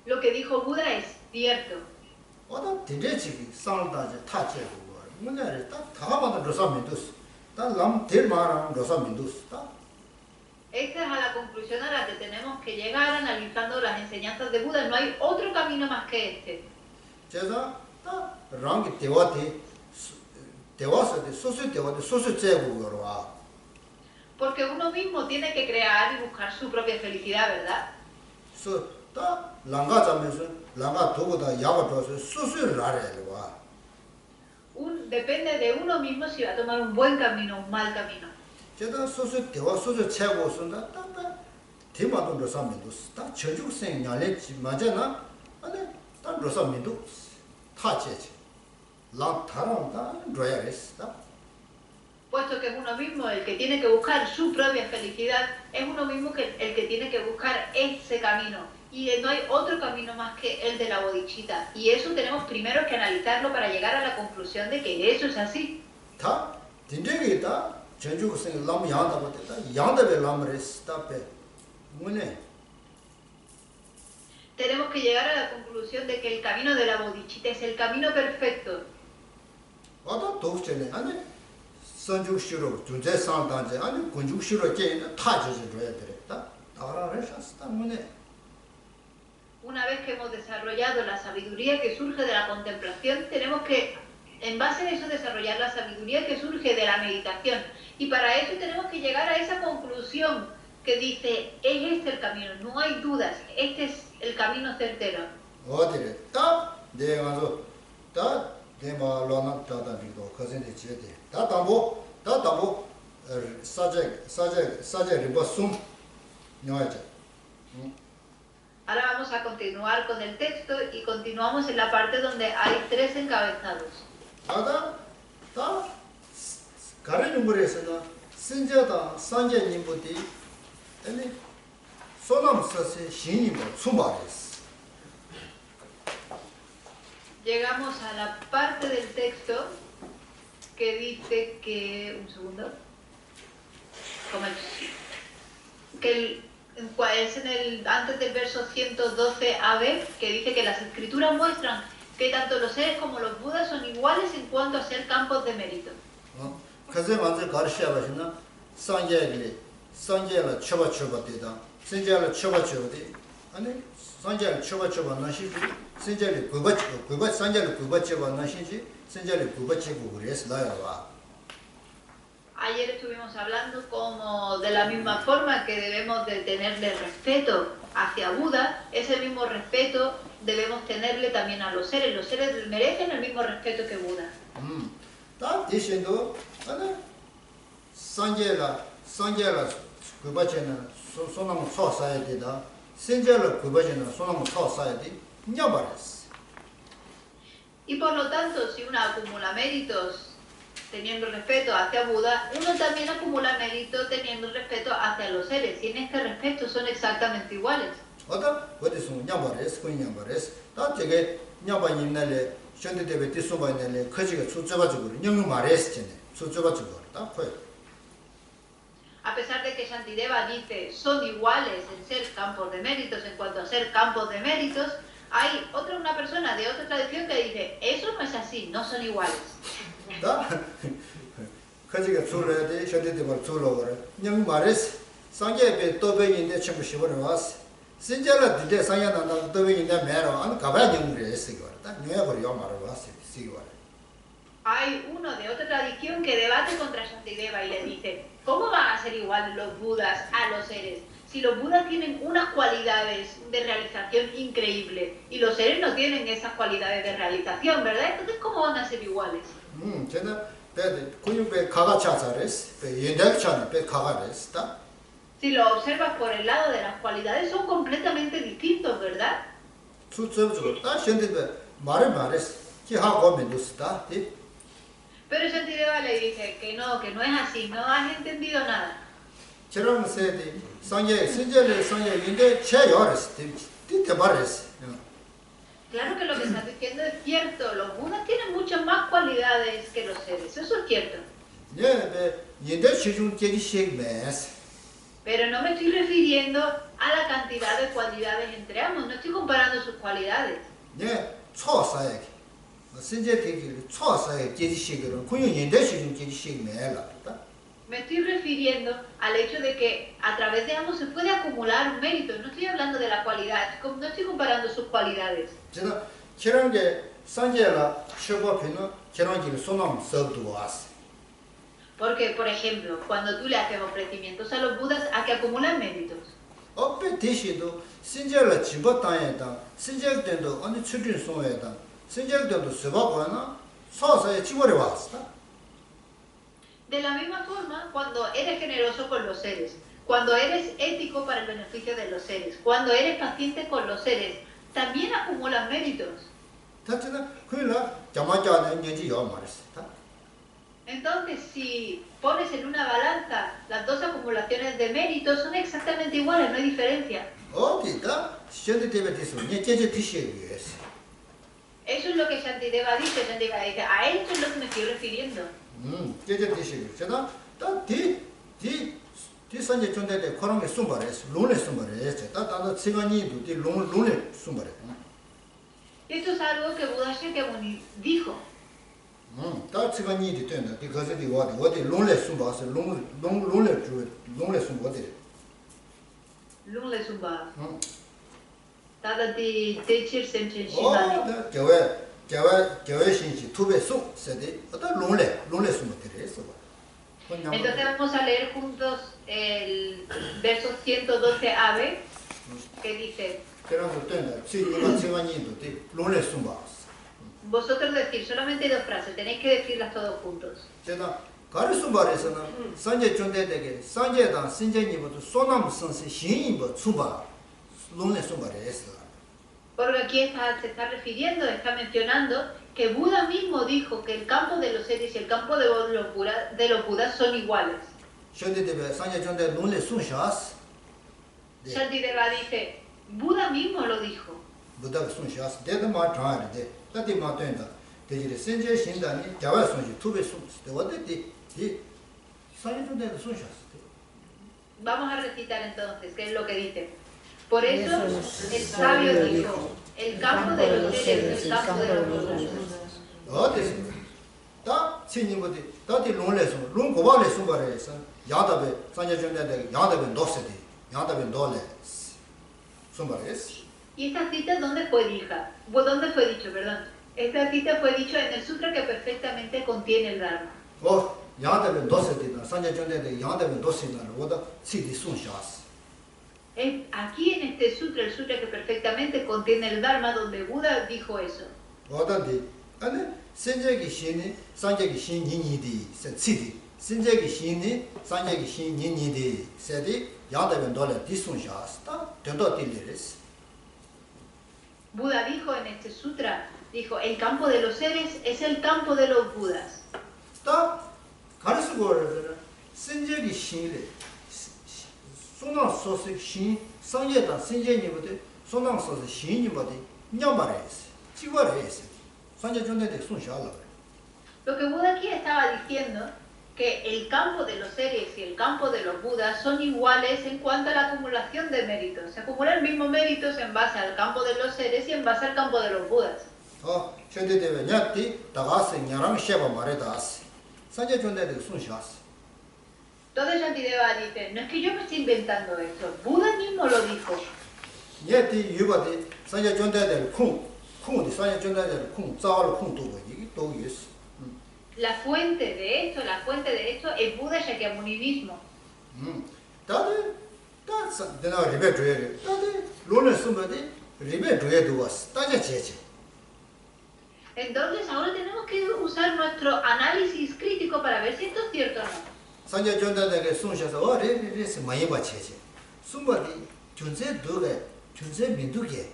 Lo que dijo Buda es cierto. Esta es a la conclusión a la que tenemos que llegar analizando las enseñanzas de Buda. No hay otro camino más que este. Porque uno mismo tiene que crear y buscar su propia felicidad, ¿verdad? Depende de uno mismo si va a tomar un buen camino o un mal camino. Puesto que es uno mismo el que tiene que buscar su propia felicidad, es uno mismo el que tiene que buscar ese camino. Y no hay otro camino más que el de la bodhicitta. Y eso tenemos primero que analizarlo para llegar a la conclusión de que eso es así. Tenemos que llegar a la conclusión de que el camino de la bodhicitta es el camino perfecto. Una vez que hemos desarrollado la sabiduría que surge de la contemplación, tenemos que, en base a eso, desarrollar la sabiduría que surge de la meditación. Y para eso tenemos que llegar a esa conclusión que dice, es este el camino, no hay dudas, este es el camino certero. 사제 리버숨 녀아자. Ahora vamos a continuar con el texto y continuamos en la parte donde hay 3 encabezados. 아다 다 가르는 물에서는 신자다 산제님부터 아니 소남서세 신임을 수말했어. Llegamos a la parte del texto que dice que, un segundo, es antes del verso 112 AB, que dice que las escrituras muestran que tanto los seres como los budas son iguales en cuanto a ser campos de mérito. 그제 먼저 가르쳐봐시나 산제를 쳐봐되다 산제를 쳐봐되다 아니 산제를 쳐봐 나시지 산제를 구바 산제를 구바쳐 나시지 산제를 구바치고 그래서 나야와. Ayer estuvimos hablando como de la misma forma que debemos de tenerle respeto hacia Buda, ese mismo respeto debemos tenerle también a los seres. Los seres merecen el mismo respeto que Buda. 다 대신도 아니 산제라 구바체는 소나무 소사야 되다 산제를 구바체는 소나무 소사야 돼 냐바레스. Y por lo tanto, si uno acumula méritos teniendo respeto hacia Buda, uno también acumula mérito teniendo respeto hacia los seres. Y en este respeto son exactamente iguales. 어디서 냐바레스 그 냐바레스 다 되게 냐바님날에 현대대비 디소바인날에 커지가 수저가지고 영영 말했잖아요. 수저가지고 다 거예요. A pesar de que Shantideva dice son iguales en ser campos de méritos, en cuanto a ser campos de méritos, hay una persona de otra tradición que dice eso no es así, no son iguales. 다 커지가 줄어야 돼. 현대대비 줄어 그래. 영영 말했어. 상계배 또배인데 전부 시원해 왔어. 신자라 디데 상야나나 또배인데 매로 안 가봐야 영물이 했어 이거. 딱 녀야버려 말을 왔어. 이거. Hay uno de otra tradición que debate contra Shantideva y le dice, ¿cómo van a ser iguales los budas a los seres? Si los budas tienen unas cualidades de realización increíbles y los seres no tienen esas cualidades de realización, ¿verdad? Entonces, ¿cómo van a ser iguales? 제가 근육배 가가 차자레스. 연대차는 배 가가레스다. Si lo observas por el lado de las cualidades, son completamente distintos, ¿verdad? 수저죠. 다 현대배 말했어. 기하고 면도스다. Pero Shantideva le dice que no es así, no has entendido nada. 저런 세대 상계 신제를 상계인데 최여레스. 말했어. Claro que lo que estás diciendo es cierto, los budas tienen muchas más cualidades que los seres, eso es cierto. Pero no me estoy refiriendo a la cantidad de cualidades entre ambos, no estoy comparando sus cualidades. Me estoy refiriendo al hecho de que a través de ambos se puede acumular un mérito. No estoy hablando de la cualidad, no estoy comparando sus cualidades. Porque, por ejemplo, cuando tú le haces ofrecimientos a los budas, ¿a que acumulan méritos? De la misma forma, cuando eres generoso con los seres, cuando eres ético para el beneficio de los seres, cuando eres paciente con los seres, también acumulan méritos. Entonces, si pones en una balanza las dos acumulaciones de méritos, son exactamente iguales, no hay diferencia. Eso es lo que Shantideva dice. Shantideva dice, a esto es lo que me estoy refiriendo. Esto es algo que Buda Shakyamuni dijo. Lungle Sumba. Tada di Techir Senchen Shimani. Entonces vamos a leer juntos el verso 112 AB que dice: vosotros decir, solamente hay dos frases, tenéis que decirlas todos juntos. 가르숨바에서는 산제 존대되게 산제당 신제님부터 소나무 선시 신인부 수바 론에 숨바레스. Porque aquí se está refiriendo, está mencionando que Buda mismo dijo que el campo de los seres y el campo de los Budas son iguales. 쇼데데베 산제 존대 론에 순샤스. Shantideva dice, Buda mismo lo dijo. 부다가 순샤스. 데드마 트라이데. 따디마 된다. 대지리 신제 신단이 자와 순시 투베 순스. 어디디 이 산제 존대도 순샤스. Vamos a recitar entonces qué es lo que dice. Por eso el sabio dijo, el campo de los seres, el campo de los Budas. 어디서? 다 신님부터 다디 론레서 론 고발레 숨바레서 야다베 산제 존대데 야다베 노세디 야다베 노레 숨바레스. ¿Y esta cita dónde fue dicha? ¿Dónde fue dicho, perdón? Esta cita fue dicho en el sutra que perfectamente contiene el Dharma. 야다베 노세디나 산제 존대데 야다베 노세디나 오다 시디 순샤스. Aquí en este sutra, el sutra que perfectamente contiene el Dharma, donde Buda dijo eso. 어떤데? 아니 신제기 신이 산제기 신니니디 세치디 신제기 신이 산제기 신니니디 세디 야다베 노레 디순샤스타 된다 딜레스. Buda dijo en este sutra, dijo, el campo de los seres es el campo de los Budas. 다 가르스고르 신제기 신이래. 소나 소스 신 산제다 신제니부터 소나 소스 신이부터 냠바레스. 지바레스. 산제 존대데 순샤라. Lo que Buda aquí estaba diciendo, que el campo de los seres y el campo de los Budas son iguales en cuanto a la acumulación de méritos. Se acumulan mismos méritos en base al campo de los seres y en base al campo de los Budas. 쇼데데베 냐티 다가스 냐랑 셰바 마레다스. 산제 존대데 순샤스. Entonces Shantideva dice, no es que yo me esté inventando esto, Buda mismo lo dijo. 냐티 유바데 산제 존대데 쿵디 산제 존대데 쿵 자월 쿵 도고 이게 또 있어. La fuente de esto es Buda Shakyamuni mismo. 다들 다 내가 리베 줘야 다들 론을 쓰면데 리베 줘야 두었어. 따져 제제. Entonces ahora tenemos que usar nuestro análisis crítico para ver si esto es cierto o no. 산제 존대데 순샤서 레레스 많이 봐 제제. 숨바디 존재 두게 존재 민두게.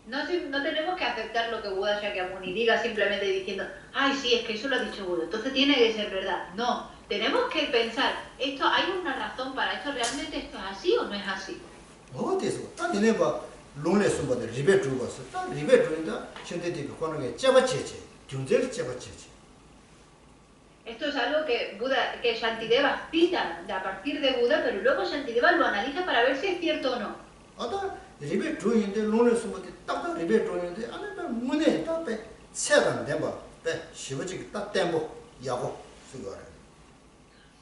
No tenemos que aceptar lo que Buda Shakyamuni diga simplemente diciendo, ay, sí, es que eso lo ha dicho Buda, entonces tiene que ser verdad. No, tenemos que pensar, ¿esto hay una razón para esto? ¿Realmente esto es así o no es así? 어디서? 딱 니네 봐. 론에 숨바데 리베 주고서. 딱 리베 주인다. 현대디 그거는 게 잡아체체. 존재를 잡아체체. Esto es algo que Shantideva cita a partir de Buda, pero luego Shantideva lo analiza para ver si es cierto o no. 아다 리베 주인데 론에 숨바데 딱 리베 주인데 안에 문에 딱배 세단 된 봐. 배 시버지 딱 땜고 야고 쓰고라.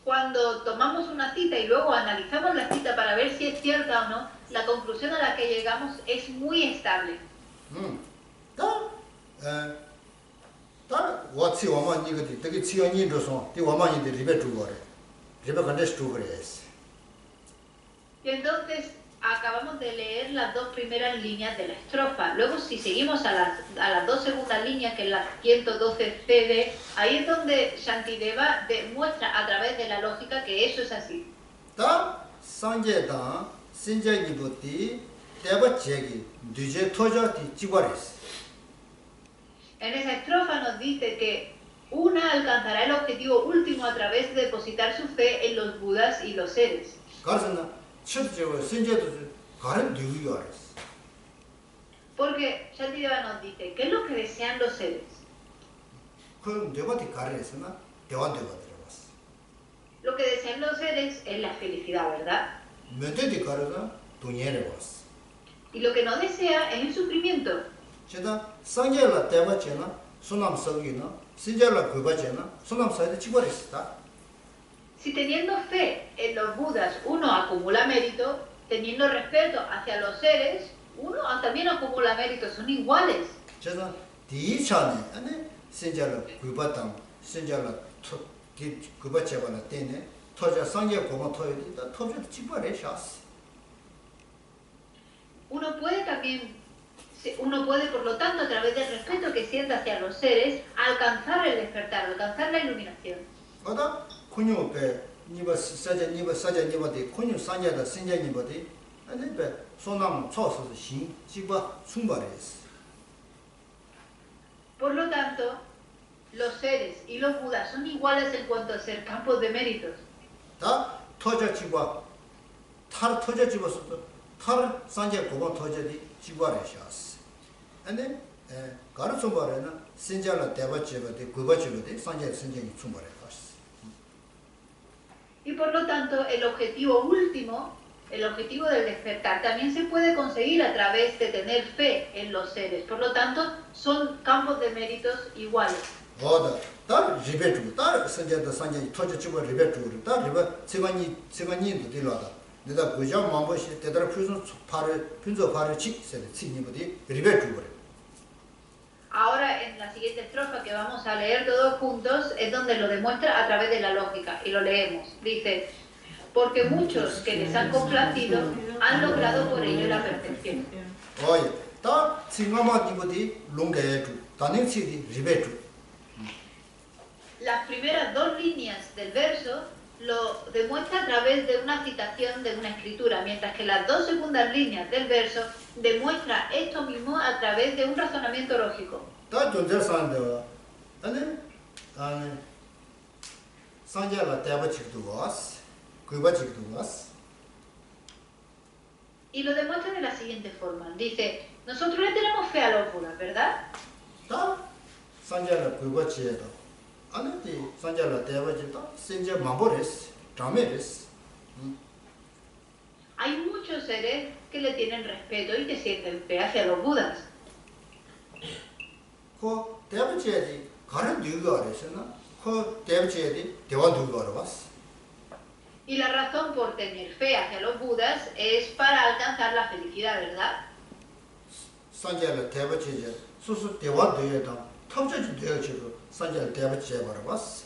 Cuando tomamos una cita y luego analizamos la cita para ver si es cierta o no, la conclusión a la que llegamos es muy estable. 다 와치 와만 이거디 되게 지연이 줘서 이 와만이 리베 주고래. 리베 간데스 주고래스. Y entonces acabamos de leer las dos primeras líneas de la estrofa. Luego si seguimos a las dos segundas líneas, que es la 112 CD, ahí es donde Shantideva demuestra a través de la lógica que eso es así. 다 상제다 신제기부티 대바 제기 뒤제 토저티 지고래스. En esa estrofa nos dice que una alcanzará el objetivo último a través de depositar su fe en los Budas y los seres. 가르스나 첫째로 신제도 가른 뒤요래스. Porque Shantideva nos dice, ¿qué es lo que desean los seres? 그럼 대바티 가르스나 대완대가 들어갔어. Lo que desean los seres es la felicidad, ¿verdad? 메테디 가르나 돈예래 왔어. Y lo que no desea es el sufrimiento. 제가 상제라 대바체나 소남 서기나 신제라 그바체나 소남 사이드 지고래스다. Si teniendo fe en los Budas uno acumula mérito, teniendo respeto hacia los seres, uno también acumula mérito, son iguales. 제가 디차네 아니 신제라 그바당 신제라 그바체바나 때네 터자 상제 고마 터이다 터저 지고래샤스. Uno puede, por lo tanto, a través del respeto que siente hacia los seres, alcanzar el despertar, alcanzar la iluminación. 어다 군요배 니버 사제 니버 사제 니버데 군요 산야다 신제 니버데 아니 배 소남 초스 신 지바 충바레스. Por lo tanto, los seres y los Budas son iguales en cuanto a ser campos de méritos. 다 터져 지바 탈 터져 지바서도 탈 산제 고번 터져디 지바레샤스. 아니 가르쳐 말에는 신자라 대바치바데 구바치바데 산제 신제니 충바레. Y por lo tanto, el objetivo último, el objetivo del despertar, también se puede conseguir a través de tener fe en los seres. Por lo tanto, son campos de méritos iguales. 다 리베주, 다 선제도 산제 토저치고 리베주, 다 리베 세관이도 들어다. 내가 그저 마음버시 대다로 표준 파를 분조 파를 직세 치니부디 리베주. Ahora, en la siguiente estrofa que vamos a leer todos juntos, es donde lo demuestra a través de la lógica, y lo leemos. Dice, porque muchos que les han complacido han logrado por ello la perfección. Oye, 다 칭마마디부디 롱게주, 다능치디 리베주. Las primeras dos líneas del verso lo demuestra a través de una citación de una escritura, mientras que las dos segundas líneas del verso demuestra esto mismo a través de un razonamiento lógico. 다 존재산데 아니 산제라 대바치도 와스 그바치도 와스. Y lo demuestra de la siguiente forma. Dice, nosotros le tenemos fe a los Budas, ¿verdad? 다 산제라 그바치에도 아니디 산제라 대바치도 신제 마보레스 자메레스. Hay muchos seres que le tienen respeto y que sienten fe hacia los Budas. 그 대바치에디 가는 누가 알았으나 그 대바치에디 대화 누가 알아봤어. Y la razón por tener fe hacia los Budas es para alcanzar la felicidad, ¿verdad? 산제라 대바치에 수수 대화 되어다 탐저지 되어지고 산제라 대바치에 알아봤어.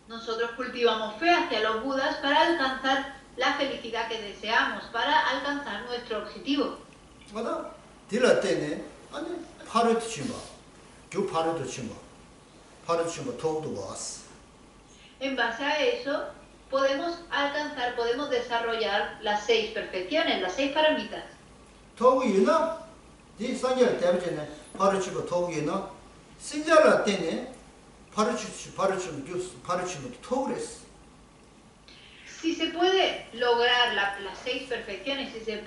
Nosotros cultivamos fe hacia los Budas para alcanzar la felicidad que deseamos, para alcanzar nuestro objetivo. 맞아. 딜라 때네 아니 파르트 치마. 교 파르트 치마. 파르트 치마 도도 왔어. En base a eso, podemos alcanzar, podemos desarrollar las 6 perfecciones, las 6 paramitas. 도구 이나 디 산제라 대바치네 파르트 치마 도구 이나 신자라 때네 파르트 치마 도그레스. Si se puede lograr las 6 perfecciones, si se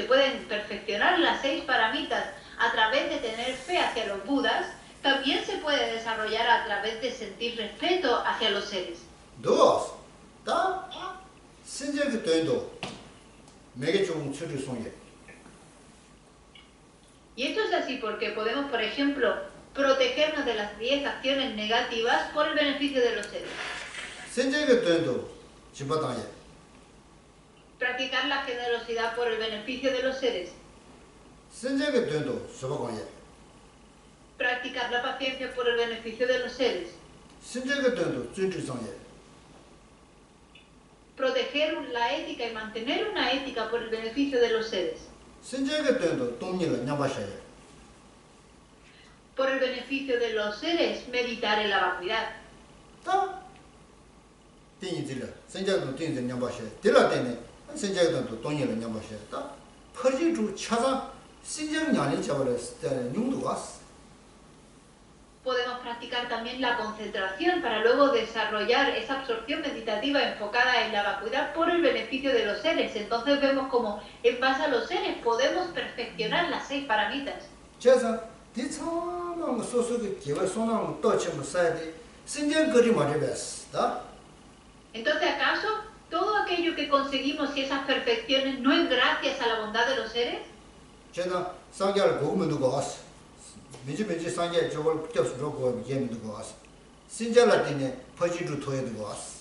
pueden perfeccionar las 6 paramitas a través de tener fe hacia los Budas, también se puede desarrollar a través de sentir respeto hacia los seres. dos 다 신제그 되도 매개 좀 처리 송에. Y esto es así porque podemos, por ejemplo, protegernos de las 10 acciones negativas por el beneficio de los seres. 신제그 되도 집바당에. Practicar la generosidad por el beneficio de los seres. 신제그 되도 저바고에. Practicar la paciencia por el beneficio de los seres. 신제그 되도 준주성에. Proteger la ética y mantener una ética por el beneficio de los seres. 신제그 되도 동리가 냐바샤에. Por el beneficio de los seres, meditar en la vacuidad. 다 띵이들라. 신제그 띵이들 냐바샤에. 딜라 때네 신제그 되도 동리가 냐바샤에. 다 퍼지주 차자 신정량이 잡아랬을 때 용도 왔어. Podemos practicar también la concentración para luego desarrollar esa absorción meditativa enfocada en la vacuidad por el beneficio de los seres. Entonces vemos como en base a los seres podemos perfeccionar las 6 paramitas. 그래서 디차는 소소게 기회 손은 또치면 사야지 신경거리 말이었다. Entonces, ¿acaso todo aquello que conseguimos y esas perfecciones no es gracias a la bondad de los seres? 제가 상계를 고으면 누가 왔어. 미지미지 상계 저걸 떼서 고 예면 누가 왔어. 신자라 때문에 퍼지루 토에 누가 왔어.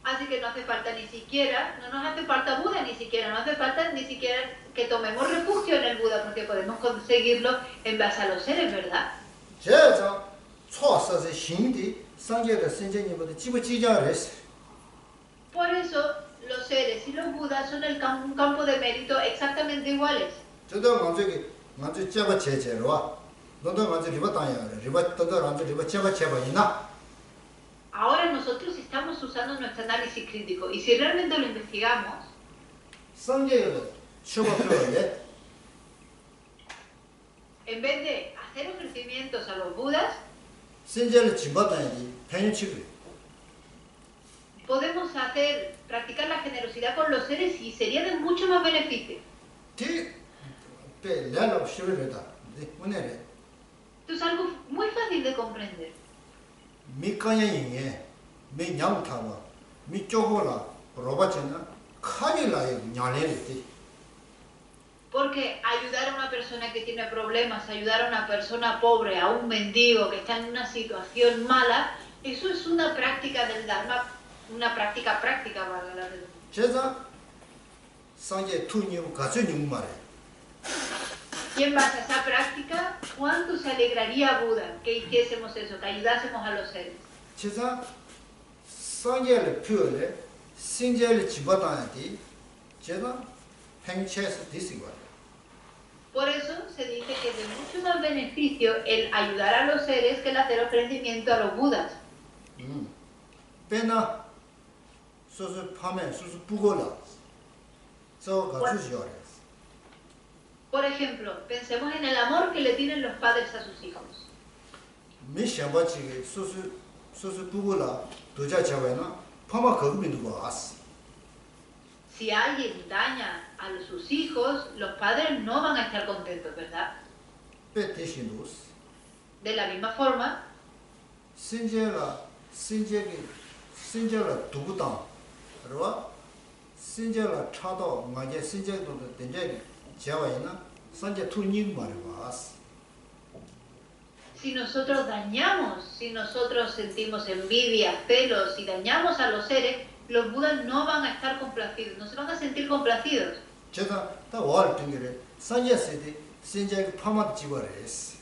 Así que no hace falta ni siquiera, no nos hace falta Buda ni siquiera, no hace falta ni siquiera que tomemos refugio en el Buda, porque podemos conseguirlo en base a los seres, ¿verdad? 제가 초사서 신디 상계의 선생님보다 집어지자를 했어. Por eso, los seres y los Budas son un campo de mérito exactamente iguales. 저도 먼저 제가 제제로 와. 너도 먼저 리바 땅이야. 리바 떠도 먼저 리바 제가 있나? ahora nosotros estamos usando nuestro análisis crítico y si realmente lo investigamos, 상계를 추가표에 en vez de hacer ofrecimientos a los budas, 신제를 진바다니 편유치고 podemos practicar la generosidad con los seres y sería de mucho más beneficio. 뒤 레알로 쉬르다 오늘에 Esto es algo muy fácil de comprender. 미카야잉에 미냥타와 미쪽으로 로바체나 카닐라의 냐레리티 Porque ayudar a una persona que tiene problemas, ayudar a una persona pobre, a un mendigo que está en una situación mala, eso es una práctica del Dharma, una práctica para la redundancia. 제가 상계 투님 가주님 말에 Y en base a esa práctica, ¿cuánto se alegraría Buda que hiciésemos eso, que ayudásemos a los seres? 제가 상계를 표현해 신제를 집어다니 제가 행체에서 디스고 Por eso se dice que es de mucho más beneficio el ayudar a los seres que el hacer ofrecimiento a los budas. 빼나 소수 파면 소수 부고라 저 가주시오래. Por ejemplo, pensemos en el amor que le tienen los padres a sus hijos. 미션바치게 소수 부고라 도자 잡아나 파마 거금이 누구 왔어. Si alguien daña a sus hijos, los padres no van a estar contentos, ¿verdad? 빼 대신도스 De la misma forma, 신제라 두구당 그러와 신제라 차도 마게 신제도 된제 제와이나 산제 투님 말에 왔어. si nosotros dañamos, si nosotros sentimos envidia, celos y dañamos a los seres, los budas no van a estar complacidos, no se van a sentir complacidos. 제가 다 와를 등게래 산제세디 신제가 파마 지거래스.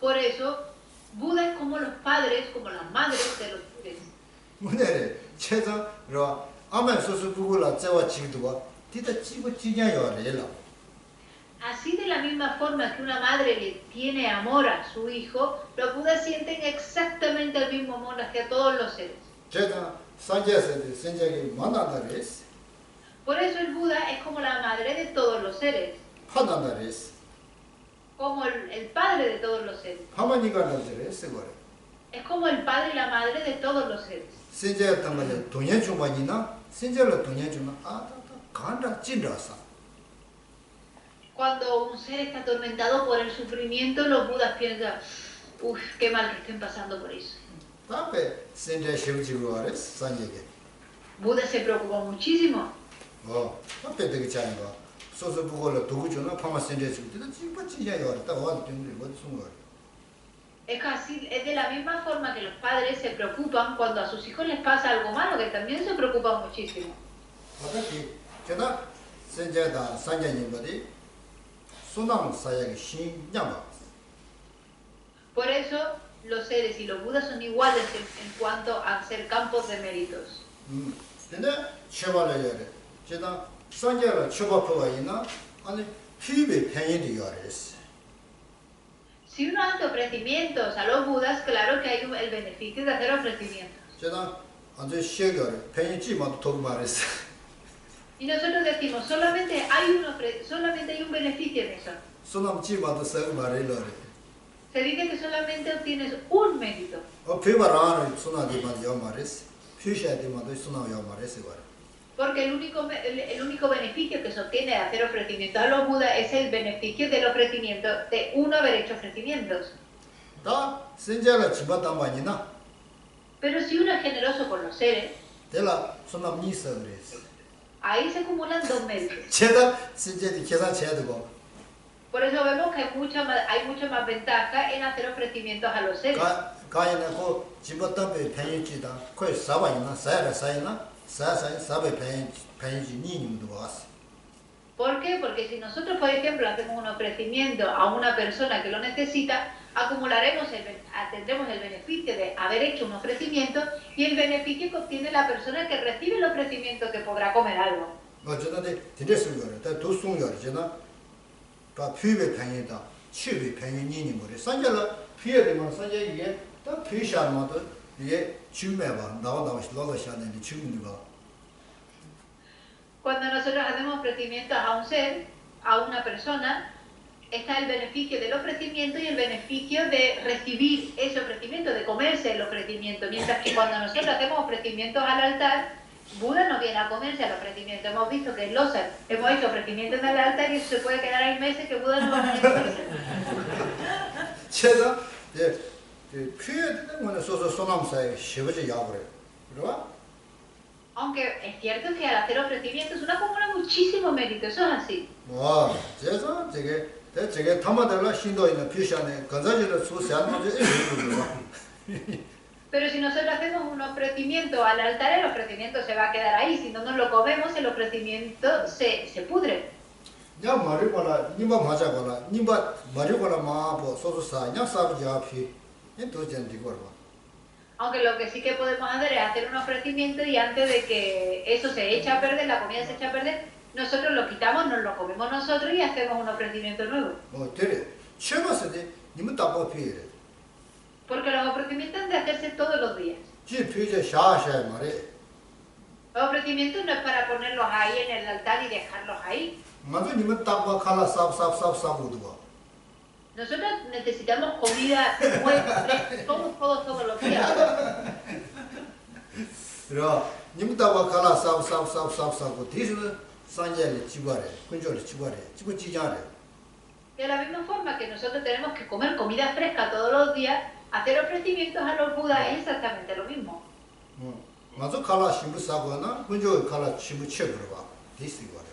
Por eso, Buda es como los padres, como las madres de los seres. 문에래 제가 로 아마 소수 부고라 제와 지도와 디다 지고 지냐요래라. Así de la misma forma que una madre le tiene amor a su hijo, los budas sienten exactamente el mismo amor hacia todos los seres. 제가 산제세디 신제가 만나다래스. Por eso el Buda es como la madre de todos los seres, 파단다래스. como el padre de todos los seres. 파마니가 나더래스 거래. Es como el padre y la madre de todos los seres. 신제가 담을 돈년 주만이나 신제로 돈년 주나 간다 찐라사. Cuando un ser está atormentado por el sufrimiento, los Budas piensan, uff, qué mal que estén pasando por eso. 답에 신제 시우지고 알았어 산제게. Buda se preocupa muchísimo. 답에 되게 잘한 거. 소소 부고로 도구 주나 파마 신제 주고 진짜 진짜요. 알았다. 와 되는 거 무슨 거. Es casi, es de la misma forma que los padres se preocupan cuando a sus hijos les pasa algo malo, que también se preocupan muchísimo. 어떻게 제가 신제다 산제님들이 소남 사역의 신념. Por eso, los seres y los Budas son iguales en cuanto a ser campos de méritos. 근데 chevalere 제가 산제를 추바포가 있나 아니 피비 편인이 요래스. Si uno hace ofrecimientos a los Budas, claro que hay el beneficio de hacer ofrecimientos. 제가 아주 시결 편인지만 더 말했어. Y nosotros decimos, solamente hay un beneficio en eso. 소남지마도 썩 말해려래. Se dice que solamente obtienes un mérito. 피바라는 소나디만 요 말했어. 피샤디마도 소나 요 말했어. Porque el único beneficio que se obtiene de hacer ofrecimientos a los Budas es el beneficio del ofrecimiento, de uno haber hecho ofrecimientos. 다 신제가 집었단만이나. Pero si uno es generoso con los seres, 내가 소남니서 그랬어. ahí se acumulan dos méritos. 제가 신제디 계산해야 되고. Por eso vemos que hay mucha más ventaja en hacer ofrecimientos a los seres. 가야나 그 집었던 배 편인지다. 거의 사바이나 사야나 사배 편인지 니님도 왔어. ¿Por qué? Porque si nosotros, por ejemplo, hacemos un ofrecimiento a una persona que lo necesita, tendremos el beneficio de haber hecho un ofrecimiento y el beneficio que obtiene la persona que recibe el ofrecimiento, que podrá comer algo. 어쩌다데 디레스 거래. 다 도송 거래잖아. 다 피베 편이다. 취비 편이 니님 거래. 산자라 피에 되면 산자 이게 다 피샤마도 이게 chumeba, no, lo shanen, chumba. Cuando nosotros hacemos ofrecimientos a un ser, a una persona, está el beneficio del ofrecimiento y el beneficio de recibir ese ofrecimiento, de comerse el ofrecimiento. Mientras que cuando nosotros hacemos ofrecimientos al altar, Buda no viene a comerse el ofrecimiento. Hemos visto que en Lhasa hemos hecho ofrecimientos al altar y eso se puede quedar ahí meses que Buda no va a venir a comerse. 제가 피해야 거는 소소 소남사에 쉬어지 야버려. 그러봐? Aunque es cierto que al hacer ofrecimientos uno acumula muchísimo mérito, eso es así. 와, 제가 제게 담아달라 신도 있는 피샤네 건자지를 수세하는 게 이거. Pero si nosotros hacemos un ofrecimiento al altar, el ofrecimiento se va a quedar ahí. Si no nos lo comemos, el ofrecimiento se pudre. 야 말이거나 님바 맞아거나 님바 말이거나 마보 소소사 냐 사브지 앞이 entonces digo algo. Aunque lo que sí que podemos hacer es hacer un ofrecimiento y antes de que eso se eche a perder, la comida se eche a perder, nosotros lo quitamos, nos lo comemos nosotros y hacemos un ofrecimiento nuevo. 그래. 처음에 님은 답답 피해. Porque los ofrecimientos han de hacerse todos los días. 지 피제 샤샤 말이. Los ofrecimientos no es para ponerlos ahí en el altar y dejarlos ahí. 맞아 님은 답답 칼라 삽 우드고. Nosotros necesitamos comida nueva, todos los días. 그래. 님은 답답 칼라 삽 디스 산제를 지과래. 근조를 지과래. 지고 지자래. De la misma forma que nosotros tenemos que comer comida fresca todos los días, hacer ofrecimientos a los budas es exactamente lo mismo. 맞아 칼라 심부 싸거나 근조 칼라 심부 쳐버려 봐. 디스 이거래.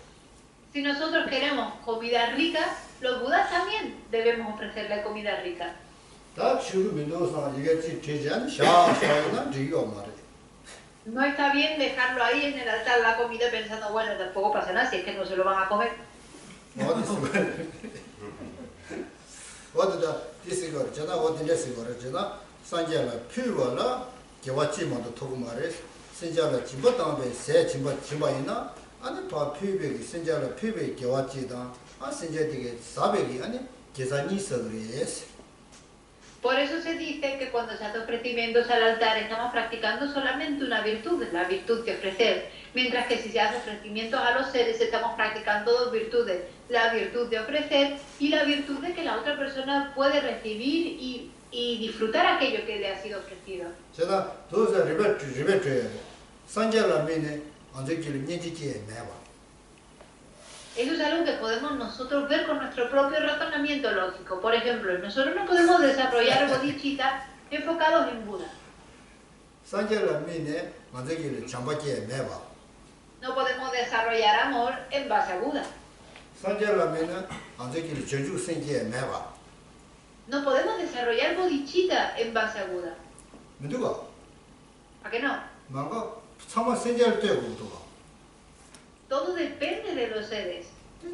Si nosotros queremos comida rica, los budas también debemos ofrecerle comida rica. 다 지금 민도사 이게 제전 샤샤나 지요 말이. No está bien dejarlo ahí en el altar la comida pensando, bueno, tampoco pasa nada si es que no se lo van a comer. 어디다 디스거를 전화 어디 레스거를 전화 산제라 퓨거라 개와치만도 토고 말에 신자라 진보당배 새 진보이나 아니 바 퓨백이 신자라 퓨백 개와치다 아 신자되게 400이 아니 계산이 있어 그래서. Por eso se dice que cuando se hace ofrecimientos al altar estamos practicando solamente una virtud, la virtud de ofrecer, mientras que si se hace ofrecimientos a los seres estamos practicando dos virtudes, la virtud de ofrecer y la virtud de que la otra persona puede recibir y disfrutar aquello que le ha sido ofrecido. 제가 도서 리베트 산제라 미네 언제길 년지지에 매봐. Eso es algo que podemos nosotros ver con nuestro propio razonamiento lógico. Por ejemplo, nosotros no podemos desarrollar bodhicitta enfocados en Buda. 산제라 미네 언제길 잠바지에 매봐. No podemos desarrollar amor en base a Buda. 산제라 미네 언제길 전주 생지에 매봐. No podemos desarrollar bodhicitta en base a Buda. 누가? ¿A qué no? 뭔가 참아 생제할 때고 누가? Todo depende de los seres.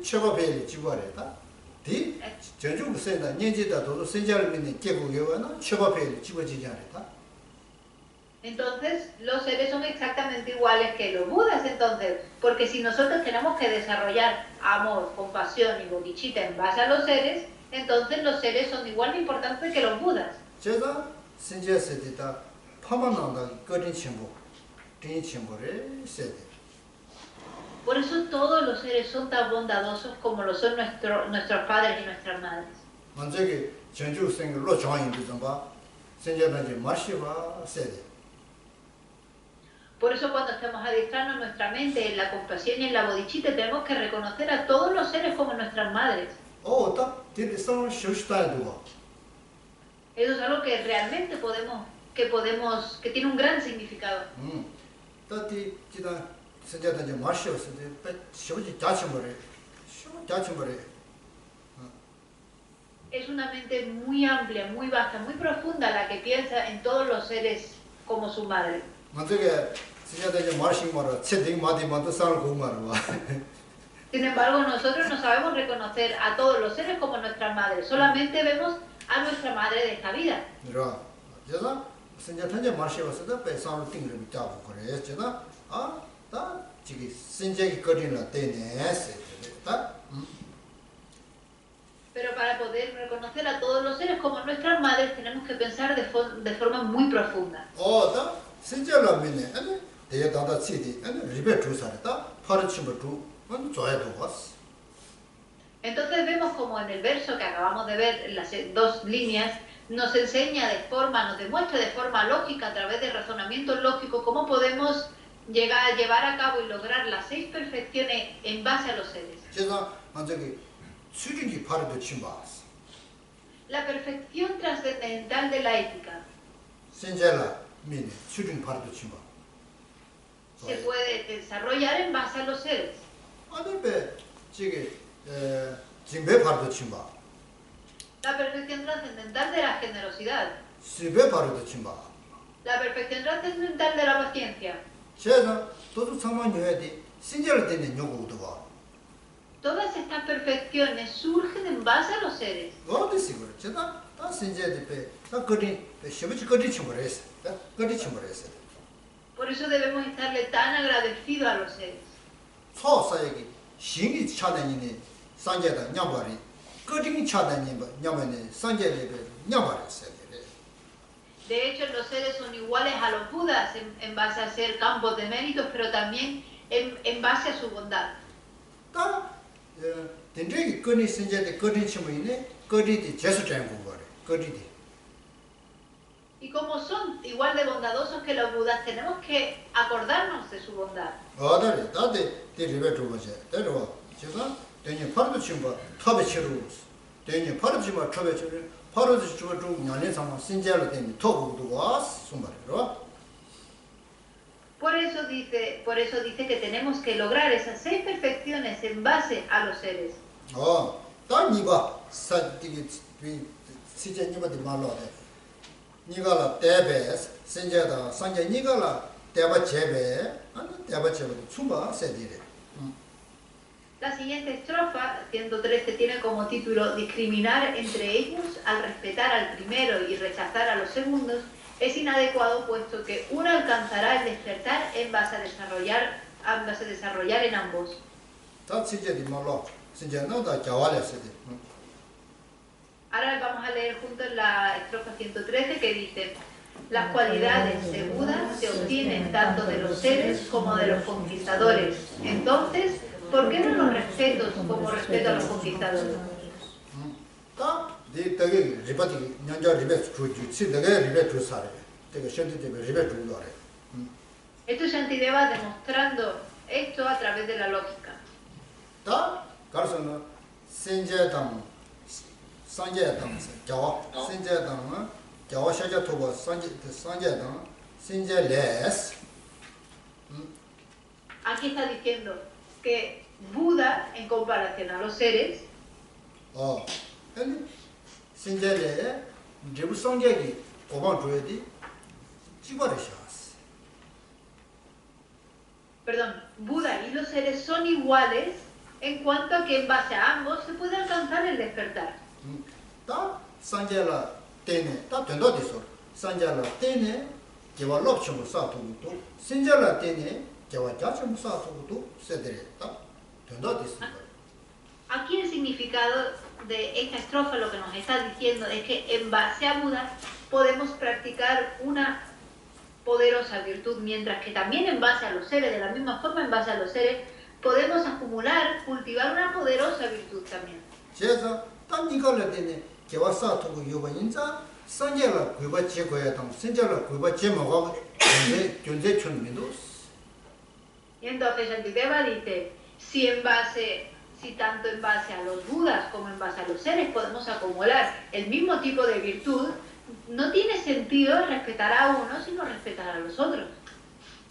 처바벨이 지구아래다. 디 전주 세다 년지다 도도 생제할 믿는 계곡에와나 처바벨이 지구지지 않았다. Entonces, los seres son exactamente iguales que los Budas, entonces, porque si nosotros tenemos que desarrollar amor, compasión y bodhicitta en base a los seres, entonces los seres son igual de importantes que los Budas. 제가 생제했을 때다 파만나다 거린 친구, 린 친구를 세대. Por eso todos los seres son tan bondadosos como lo son nuestros padres y nuestras madres. 만약에 전주 생으로 좋아인데 좀 봐. 생제는지 마시바 세대. Por eso cuando estamos adiestrando nuestra mente en la compasión y en la bodhicitta tenemos que reconocer a todos los seres como nuestras madres. 딱 디디선 쇼스타에 두고. Eso es algo que realmente que tiene un gran significado. 딱디 지다 생제는지 마시었을 때 쇼지 자침벌에. Es una mente muy amplia, muy vasta, muy profunda la que piensa en todos los seres como su madre. 만약에 생제는지 마신 말아 채딩 마디만도 살고 말아. Sin embargo, nosotros no sabemos reconocer a todos los seres como nuestras madres, solamente vemos a nuestra madre de esta vida. 그래. 제가 생제는지 마시었을 때 배상을 띵을 잡고 그래. 제가 다 지금 생제기 거리는 때네. 다 Pero para poder reconocer a todos los seres como nuestras madres tenemos que pensar de forma muy profunda. 다 신절라 미네 아니 대야다다 치디 아니 리베 주사다 파르치버 주 아니 좋아도 왔어. Entonces vemos como en el verso que acabamos de ver, en las dos líneas, nos enseña de forma, nos demuestra de forma lógica, a través de razonamientos lógicos, cómo podemos llevar a cabo y lograr las 6 perfecciones en base a los seres. 제가 저기 수직이 파르도 침바. La perfección trascendental de la ética 신절라 미네 수직 파르도 침바. se puede desarrollar en base a los seres. 아니 배 지게 징배 파르도 침바. La perfección trascendental de la generosidad. 시배 파르도 침바. La perfección trascendental de la paciencia. 제가 또도 상관여야 돼. 신절 때는 요구도 봐. Todas estas perfecciones surgen en base a los seres. 어디서 그래? 제가 다 신절에 다 거리 시부지 거리 침버렸어. 거리 침버렸어. Por eso debemos estarle tan agradecidos a los seres. 소사역이 신이 차단이니 상계다 냐바리 거리 차단이 냐면은 상계를 냐바렸어요. De hecho, los seres son iguales a los budas en base a ser campos de méritos, pero también en base a su bondad. 다 된저기 거리 신절에 거리 침버이네 거리디 제수장 부거래. 거리디. Y como son igual de bondadosos que los budas, tenemos que acordarnos de su bondad. 어다리 다데 데리베 주버제. 데려. 제가 되니 파르도 침버 탑에 치르고. 되니 파르도 침버 탑에 치르. 파르도 주버 주 년에 상황 신절에 되니 토부도 와스 숨바르로. Por eso dice que tenemos que lograr esas 6 perfecciones en base a los seres. 다 니가 사디기 시제 니바디 말로데. 니가라 대베 신제다 상제 니가라 대바 제베 아니 대바 제베 춤바 세디레. La siguiente estrofa, 113, tiene como título Discriminar entre ellos al respetar al primero y rechazar a los segundos es inadecuado, puesto que uno alcanzará el despertar en base a desarrollar en ambos. 다 시제디 말로 신제는 다 자와레 세디. Ahora vamos a leer juntos la estrofa 113 que dice: las cualidades de Buda se obtienen tanto de los seres como de los conquistadores. Entonces, ¿por qué no los respeto como respeto a los conquistadores? 다 되게 리바디 년자 리베 주주 치되게 리베 주사래. 되게 션디데 리베 주도래. Esto es Shantideva demostrando esto a través de la lógica. 다 가르서는 신제당 상제당 자와 신제당 자와 샤자 토바 상제당 신제레스. Aquí está diciendo que Buda, en comparación a los seres, 아니 신제레 제부 상제기 고반 줘야지 지바르샤스. perdón, Buda y los seres son iguales en cuanto a que en base a ambos se puede alcanzar el despertar. 다 상제라 때네 다 된다 됐어. 상제라 때네 제와 롭치고 사토도 신제라 때네 제와 자치고 사토도 세데레다 된다 됐어. Aquí el significado de esta estrofa lo que nos está diciendo es que en base a Buda podemos practicar una poderosa virtud, mientras que también en base a los seres, de la misma forma en base a los seres, podemos acumular, cultivar una poderosa virtud también. 제가 딱 이거를 때네 제와 사토고 요번인자 상제라 구바 제거야 당 신제라 구바 제모가 존재 촌민도. Y entonces Shantideva dice, si tanto en base a los budas como en base a los seres podemos acumular el mismo tipo de virtud, no tiene sentido respetar a uno sino respetar a los otros.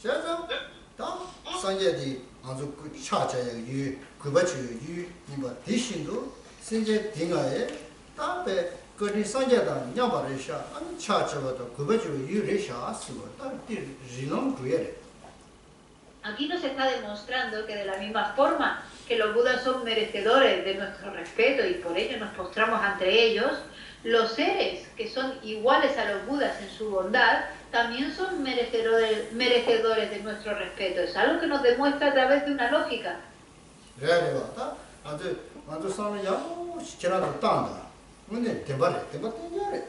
제가 다 상제디 아주 그 차자의 유 구바치 유 이거 대신도 신제 딩아에 답에 거리 상제다 냐바르샤 아니 차차도 구바치 유레샤 쓰고 다 리놈 주예래. Aquí nos está demostrando que de la misma forma que los budas son merecedores de nuestro respeto y por ello nos postramos ante ellos, los seres que son iguales a los budas en su bondad también son merecedores de nuestro respeto. Es algo que nos demuestra a través de una lógica. 그래야겠다. 아주 사는 야 시켜라도 땅다. 근데 대바래 대바래.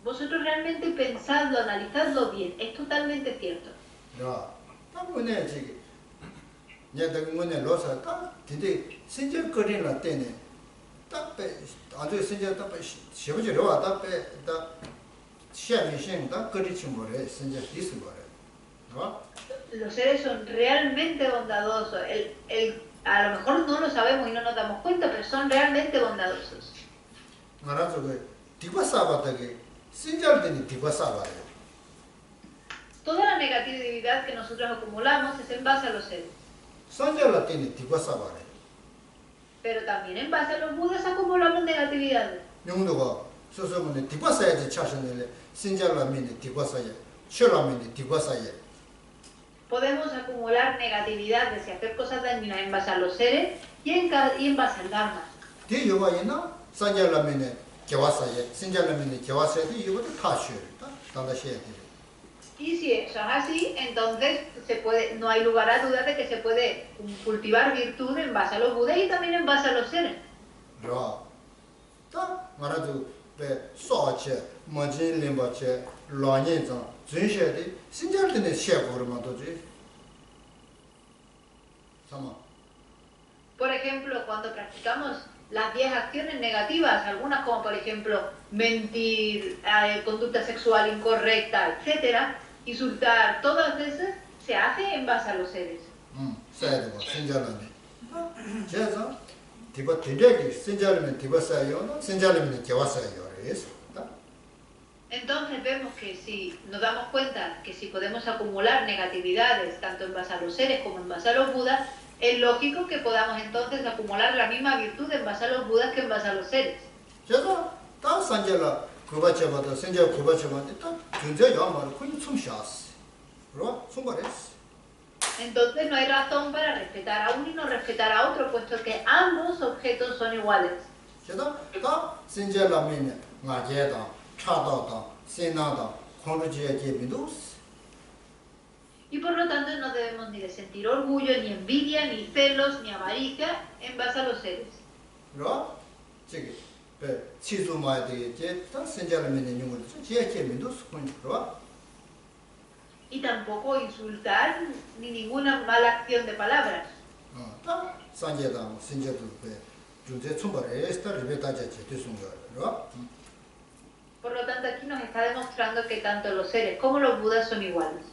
vosotros realmente pensadlo, analizadlo bien, es totalmente cierto. 야, 딱 뭐네 저기. 내가 뭐네 로사 딱 근데 신경 거리나 때네. 딱 배, 아주 신경 딱 쉬어지려 왔다 딱 시험이신 딱 거리치 뭐래 신경 디스 뭐래. ¿No? Los seres son realmente bondadosos. A lo mejor no lo sabemos y no nos damos cuenta, pero son realmente bondadosos. 말아서 그 디과 싸바다게 신경들이 디과 싸바래. Toda la negatividad que nosotros acumulamos es en base a los seres. 선절라 때니 디과 싸바래. Pero también en base a los budas acumulamos negatividades. 용도가 소소문에 디과 싸야지 차선에 신절라 면에 디과 싸야. 철라 면에 디과 싸야. Podemos acumular negatividades y hacer cosas dañinas en base a los seres y en base al Dharma. 디 요바이나 선절라 면에 개와 싸야. 신절라 면에 개와 싸야. 이거도 다 쉬어. 단다 쉬어야 돼. Y si eso es así, entonces no hay lugar a dudas de que se puede cultivar virtud en base a los budas y también en base a los seres. ¿No? 말아도 배 소체 뭐지 림바체 라니자 준셔데 신절드네 셰고르만 도지 sama. Por ejemplo, cuando practicamos las 10 acciones negativas, algunas como por ejemplo mentir, conducta sexual incorrecta, etcétera, insultar, todas esas se hace en base a los seres. 세야되고 신절라네. 제가 디바 디렉이 신절면 디바 사요. 신절면 개와 사요. 그래서 Entonces vemos que si nos damos cuenta que si podemos acumular negatividades tanto en base a los seres como en base a los budas, es lógico que podamos entonces acumular la misma virtud en base a los budas que en base a los seres. 제가 딱 산절라 구바체마다 신절 구바체마다 딱 존재 야마를 거의 좀 샤스. 그러 손발했어. Entonces no hay razón para respetar a uno y no respetar a otro, puesto que ambos objetos son iguales. 제가 딱 신절라면에 나게다 차다다 세나다 콘르지에 개비도스. Y por lo tanto no debemos ni de sentir orgullo, ni envidia, ni celos, ni avaricia en base a los seres. 그러 저기 배 치주마에 되게 딱 신절라면에 용을 제 개비도스 그러. Y tampoco insultar ni ninguna mala acción de palabras. 딱 산제다 신절도 배 존재 총발에 에스터 리베타제 제대순가. Por lo tanto, aquí nos está demostrando que tanto los seres como los budas son iguales.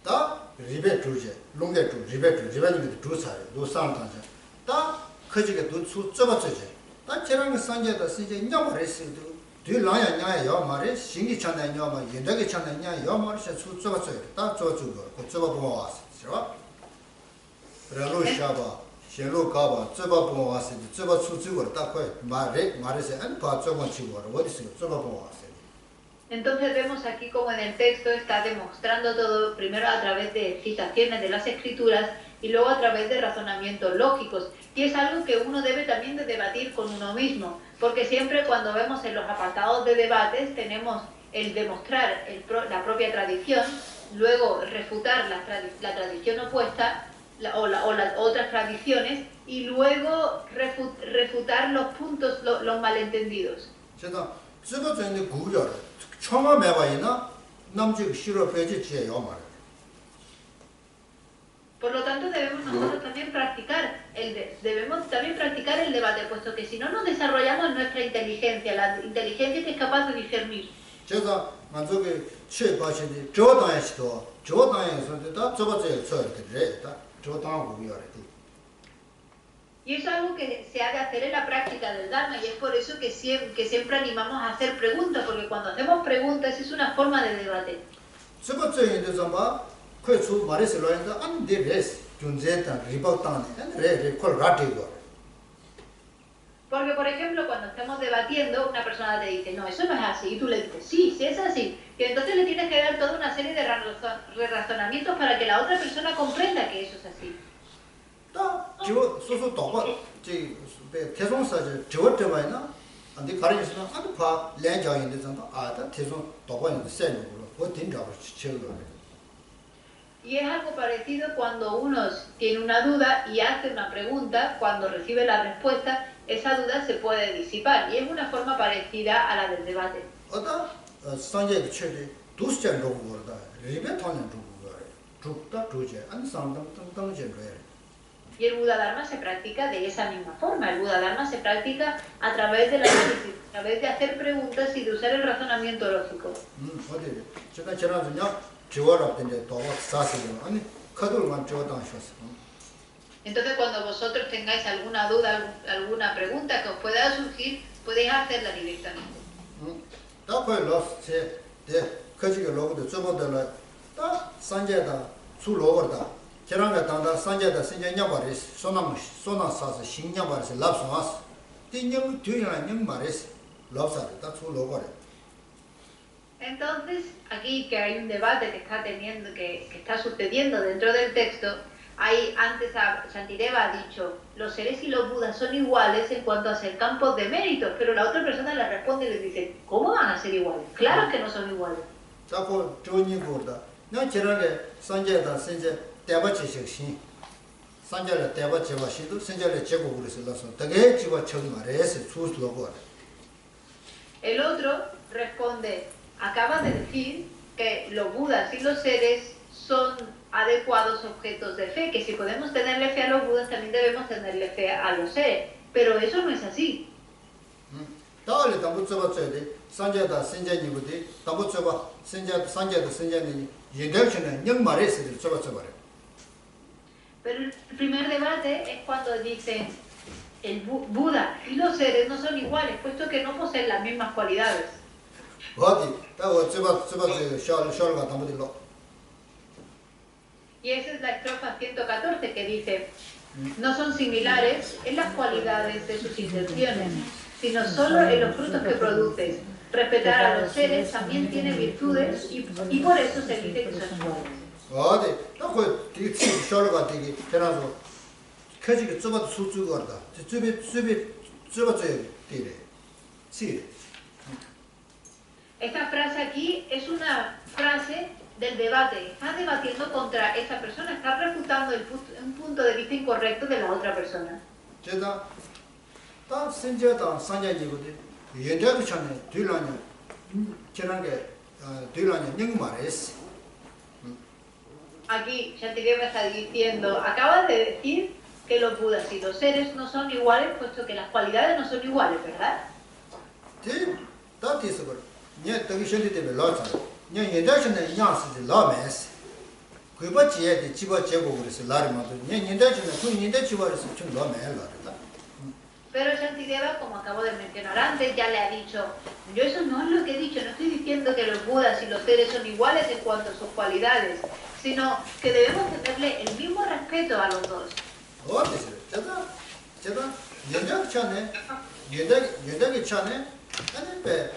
다 리베 주제, 롱게 주, 리베 주, 리베는 두 차례, 두 상단자. 다 커지게 두 접어져제. 다 저랑 산제다 신제 인정 말했어도 뒤 라야 냐야 요 말에 신기 찬다 냐 말, 연덕이 찬다 냐 말에 수 접어져요. 다 줘주고, 그 접어 보고 왔어. 그렇죠? 그래로 샤바, 셰로 가바, 접어 보고 왔어. 접어 수주고 딱 거에 말에서 안 봐, 접어 치고 어디서 접어 보고 왔어. Entonces vemos aquí como en el texto está demostrando todo, primero a través de citaciones de las escrituras y luego a través de razonamientos lógicos. Y es algo que uno debe también de debatir con uno mismo, porque siempre cuando vemos en los apartados de debates tenemos el demostrar la propia tradición, luego refutar la tradición opuesta o las otras tradiciones y luego refutar los puntos, los malentendidos. 집어주는 구려 처음 해봐야나 남직 싫어 빼지지에 요말. Por lo tanto debemos nosotros también practicar el debate, puesto que si no nos desarrollamos nuestra inteligencia, la inteligencia que es capaz de discernir. 제가 만족에 취해봐시니 저당에서도 저당에서도 다 접어져야 써야 돼. 저당 구려래. Y eso es algo que se ha de hacer en la práctica del Dharma y es por eso que siempre animamos a hacer preguntas, porque cuando hacemos preguntas es una forma de debate. Porque, por ejemplo, cuando estamos debatiendo, una persona te dice, no, eso no es así, y tú le dices, sí, sí es así. Y entonces le tienes que dar toda una serie de razonamientos para que la otra persona comprenda que eso es así. 저 소소 도바 제 대송사제 저 때문에나 안데 가르치면 아주 파 렌자인데 정도 아다 대송 도바인데 세는 거 어딘가로 치쳐요. Y es algo parecido cuando uno tiene una duda y hace una pregunta, cuando recibe la respuesta, esa duda se puede disipar y es una forma parecida a la del debate. 어다 산제 최대 두스전 로고다 리베 타는 로고가 죽다 두제 안 상담 제로에. Y el Buda Dharma se practica de esa misma forma. El Buda Dharma se practica a través del análisis, a través de hacer preguntas y de usar el razonamiento lógico. 어디 제가 지나서냐 지워라던데 더 사실은 아니 카드만 줘다셨어. Entonces, cuando vosotros tengáis alguna duda, alguna pregunta que os pueda surgir, podéis hacerla directamente. 다그 로스체 데 커지게 로고도 저번에 다 산제다 수로거다. 계란가 단다 산제다 신경냐바리스 소나사스 신경바리스 랍소마스 띵령 뒤에나 냥바리스 랍사다 수로거래. Entonces, aquí que hay un debate que está teniendo, que está sucediendo dentro del texto, antes Shantideva ha dicho, los seres y los budas son iguales en cuanto a ser campos de méritos, pero la otra persona le responde y le dice, ¿cómo van a ser iguales? Claro que no son iguales. 자꾸 좋니 거다. 나 지난에 산제다 신제 대바치식신 산제를 대바치바시도 신제를 제고 그랬어서 되게 지와 처음 말해서 수수로고. El otro responde, acaba de decir que los budas y los seres son adecuados objetos de fe, que si podemos tenerle fe a los budas también debemos tenerle fe a los seres, pero eso no es así. 다음에 담부 줘봐줘야 돼. 산제다 신제니부디 담부 줘봐. 산제다 신제니 인덕션은 영 말해서 줘봐줘봐. Pero el primer debate es cuando dicen el Buda y los seres no son iguales, puesto que no poseen las mismas cualidades. 어디? 다 줘봐줘야 샤르가 담부들로. Y esa es la estrofa 114 que dice, no son similares en las cualidades de sus intenciones, sino solo en los frutos que producen. Respetar a los seres también tiene virtudes y por eso se dice que son iguales. 어디? 나그 되게 샤르가 되게 해놔서 커지게 줘봐도 수주가 한다. 줘봐줘야 되래. 시. Esta frase aquí es una frase del debate. Está debatiendo contra esa persona, está refutando un punto de vista incorrecto de la otra persona. 제가 딱 신제다 산제니부디 연대그 전에 뒤라냐 지난게 뒤라냐 영 말했어. Aquí Shantideva está diciendo, acabas de decir que los budas y los seres no son iguales, puesto que las cualidades no son iguales, ¿verdad? 네, 다 뒤서 그래. 네, 되게 신이 되면 라자. 네, 연대전에 양스지 라메스. 그거 지에디 집어 제고 그래서 라르마도 네, 연대전에 그 연대 집어서 좀 라메 라르다. Pero Shantideva, como acabo de mencionar antes, ya le ha dicho, yo eso no es lo que he dicho, no estoy diciendo que los budas y los seres son iguales en cuanto a sus cualidades, sino que debemos tenerle el mismo respeto a los dos. 어디서? 제가 연대 전에 연대기 전에 아니 배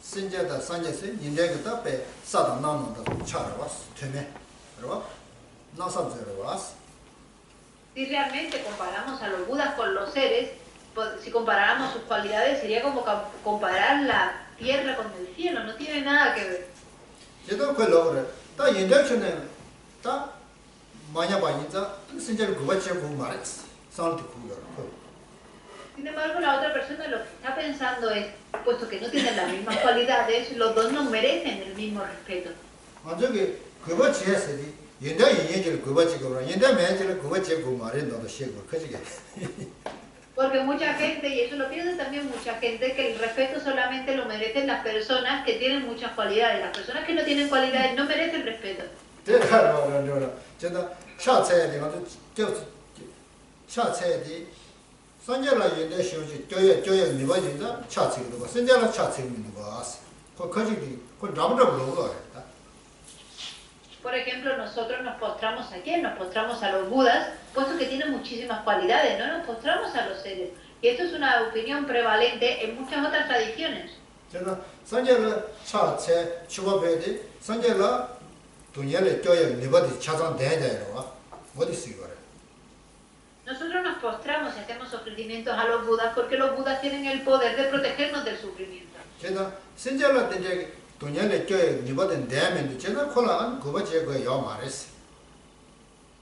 신제다 산제세 연대기다 배 사다 나는다 차라왔어. 되네. 그러고 나서저러 왔어. Si realmente comparamos a los budas con los seres, si comparáramos sus cualidades, sería como comparar la tierra con el cielo, no tiene nada que ver. 제가 그걸로 그래. 다 연대전에 다 마냐 바인자 신제를 그거 제고 말했어. 상태 그거. Sin embargo, la otra persona lo que está pensando es, puesto que no tienen las mismas cualidades, los dos no merecen el mismo respeto. 저기 그거 지했으니 연대 얘기를 그거 지고 연대 매제를 그거 지고 말해 너도 쉬고 그지게. Porque mucha gente, y eso lo piensa también mucha gente, que el respeto solamente lo merecen las personas que tienen muchas cualidades. Las personas que no tienen cualidades no merecen respeto. 대가로는 제가 차차에 가서 차차에 선제라 연대 시오지 교회 미바진다 차치기도 봐. 선제라 차치기도 봐. 그 거지기 그 라브라브 로가 Por ejemplo, nosotros nos postramos a quién? Nos postramos a los budas, puesto que tienen muchísimas cualidades, no nos postramos a los seres. Y esto es una opinión prevalente en muchas otras tradiciones. 제가 선제라 차체 추가배디 선제라 돈예를 교회 미바디 차장 대대로 와. 어디 쓰고 Nosotros nos postramos y hacemos ofrecimientos a los budas porque los budas tienen el poder de protegernos del sufrimiento. 제가 선제라 때 돈예를 교회 미바디 대면도 제가 콜라한 그거 제가 요 말했어.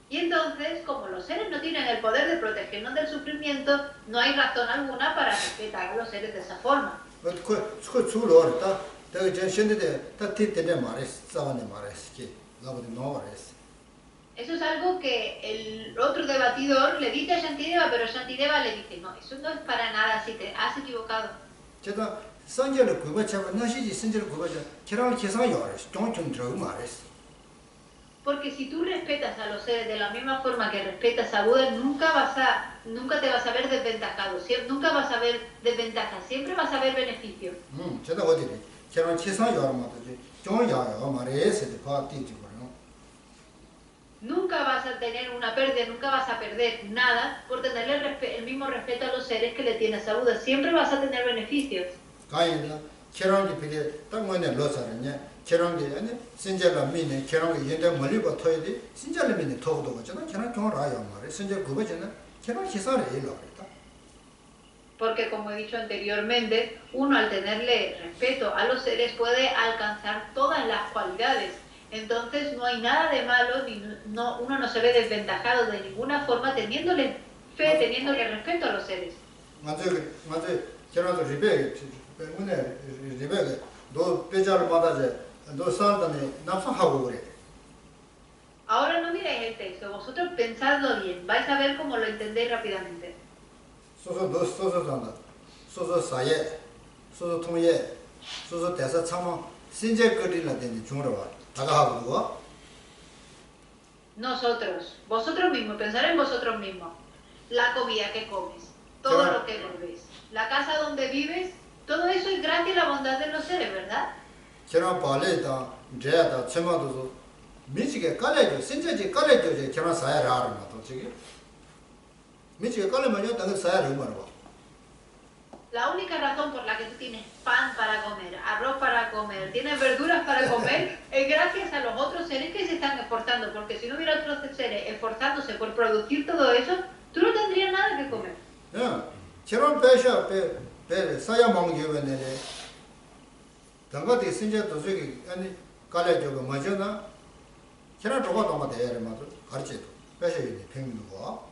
Y entonces, como los seres no tienen el poder de protegernos del sufrimiento, no hay razón alguna para respetar a los seres de esa forma. 그 주로 왔다. 다 전신데 다 티때데 말했어. 싸우네 말했어. 나보다 너 말했어. Eso es algo que el otro debatidor le dice a Shantideva, pero Shantideva le dice, no, eso no es para nada así, te has equivocado. 제가 선제를 구바차고 나시지 선제를 구바차 계란을 계산하여 말했어. 좀 들어가 말했어. Porque si tú respetas a los seres de la misma forma que respetas a Buda, nunca te vas a ver desventajado, nunca vas a ver desventajas, siempre vas a ver beneficios. 제가 어디래? 계란 계산하여 말했지. 좀 야야 말했어. 봐 띄지. Nunca vas a tener una pérdida, nunca vas a perder nada por tenerle el mismo respeto a los seres que le tienes a Buda. Siempre vas a tener beneficios. 가인이나 계란이 비게 딱 뭐냐 넣었잖아요. 계란이 아니 신절라 미네 계란이 연대 멀리 봐 토이디 신절라 미네 토고도 거잖아. 계란 경을 아요 말이야. 신절 그거잖아. 계란 기사를 일로 했다. Porque como he dicho anteriormente, uno al tenerle respeto a los seres puede alcanzar todas las cualidades. Entonces no hay nada de malo, uno no se ve desventajado de ninguna forma teniéndole fe, teniéndole respeto a los seres. 맞아. 계란도 리베 때문에 리베 너 배자를 받아제 너 사람들이 납성하고 그래. Ahora no miréis el texto, vosotros pensadlo bien, vais a ver cómo lo entendéis rápidamente. 소소 산다. 소소 사예. 소소 통예. 소소 대사 참아 신제 거리라 되는 중으로 와. Nosotros, vosotros mismos, pensar en vosotros mismos. La comida que comes, todo lo que bebes, la casa donde vives, todo eso es gracias a la bondad de los seres, ¿verdad? 계란 발레다, 제다, 체마도도 미치게 깔려져, 신제지 깔려져, 계란 사야를 알아, 또 저기. 미치게 깔려면요, 당근 사야를 말아. La única razón por la que tú tienes pan para comer, arroz para comer, tienes verduras para comer, es gracias a los otros seres que se están esforzando, porque si no hubiera otros seres esforzándose por producir todo eso, tú no tendrías nada que comer. 계란 빼셔, 빼, 사야 먹는 게 왜내래. 당가디 신제도 저기, 아니, 깔려져가 뭐잖아? 계란 조각 동안 대야를 맞아, 가르쳐도. 빼셔야 돼, 평민과.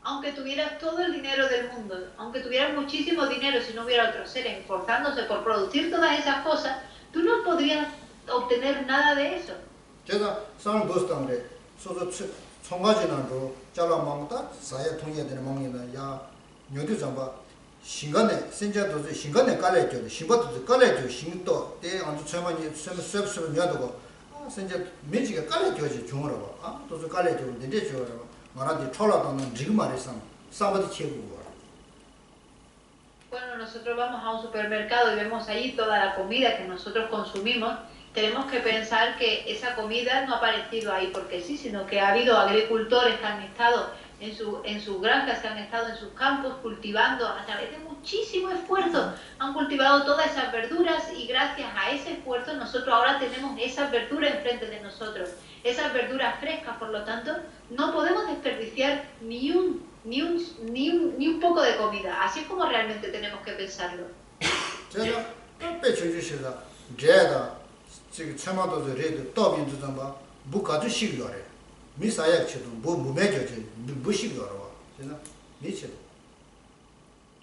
Aunque tuvieras todo el dinero del mundo, aunque tuvieras muchísimo dinero si no hubiera otros seres esforzándose por producir todas esas cosas, tú no podrías obtener nada de eso. 제가 사람 도스당래 소소 총가지난로 잘라 먹다 사야 통해야 되는 먹는 야 녀도 잡아 신간에 신자도 신간에 깔려져 신바도 깔려져 신도 때 아주 처음에 섭섭 녀도고 신자 매지가 깔려져지 중으로 아 도서 깔려져 근데 저러 말한테 촐라도는 지금 말했어 싸바디 치고 Cuando nosotros vamos a un supermercado y vemos allí toda la comida que nosotros consumimos, tenemos que pensar que esa comida no ha aparecido ahí porque sí, sino que ha habido agricultores que han estado en sus granjas, que han estado en sus campos cultivando a través de muchísimo esfuerzo, han cultivado todas esas verduras y gracias a ese esfuerzo nosotros ahora tenemos esas verduras enfrente de nosotros, esas verduras frescas, por lo tanto no podemos desperdiciar ni un poco de comida, así es como realmente tenemos que pensarlo. 지금 처마도 저래도 떠빈도 좀 봐. 무가도 시기요래. 미사약치도 뭐 매겨지 무시기요라. 진짜 미쳐.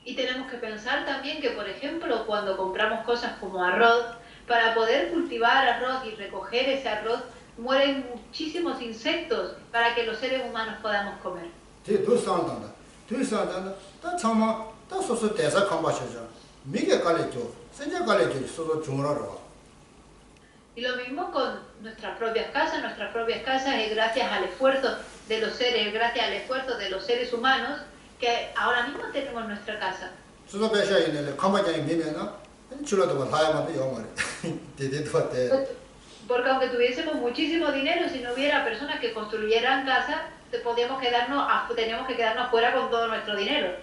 Y tenemos que pensar también que, por ejemplo, cuando compramos cosas como arroz, para poder cultivar arroz y recoger ese arroz, mueren muchísimos insectos para que los seres humanos podamos comer. 네, 도산단다. 다 참아 다 소소 대사 컴바셔자. 미게 깔려줘. senja 깔려줘. 소소 중으로 Y lo mismo con nuestras propias casas es gracias al esfuerzo de los seres, gracias al esfuerzo de los seres humanos que ahora mismo tenemos nuestra casa. Porque aunque tuviésemos muchísimo dinero, si no hubiera personas que construyeran casas, teníamos que quedarnos fuera con todo nuestro dinero.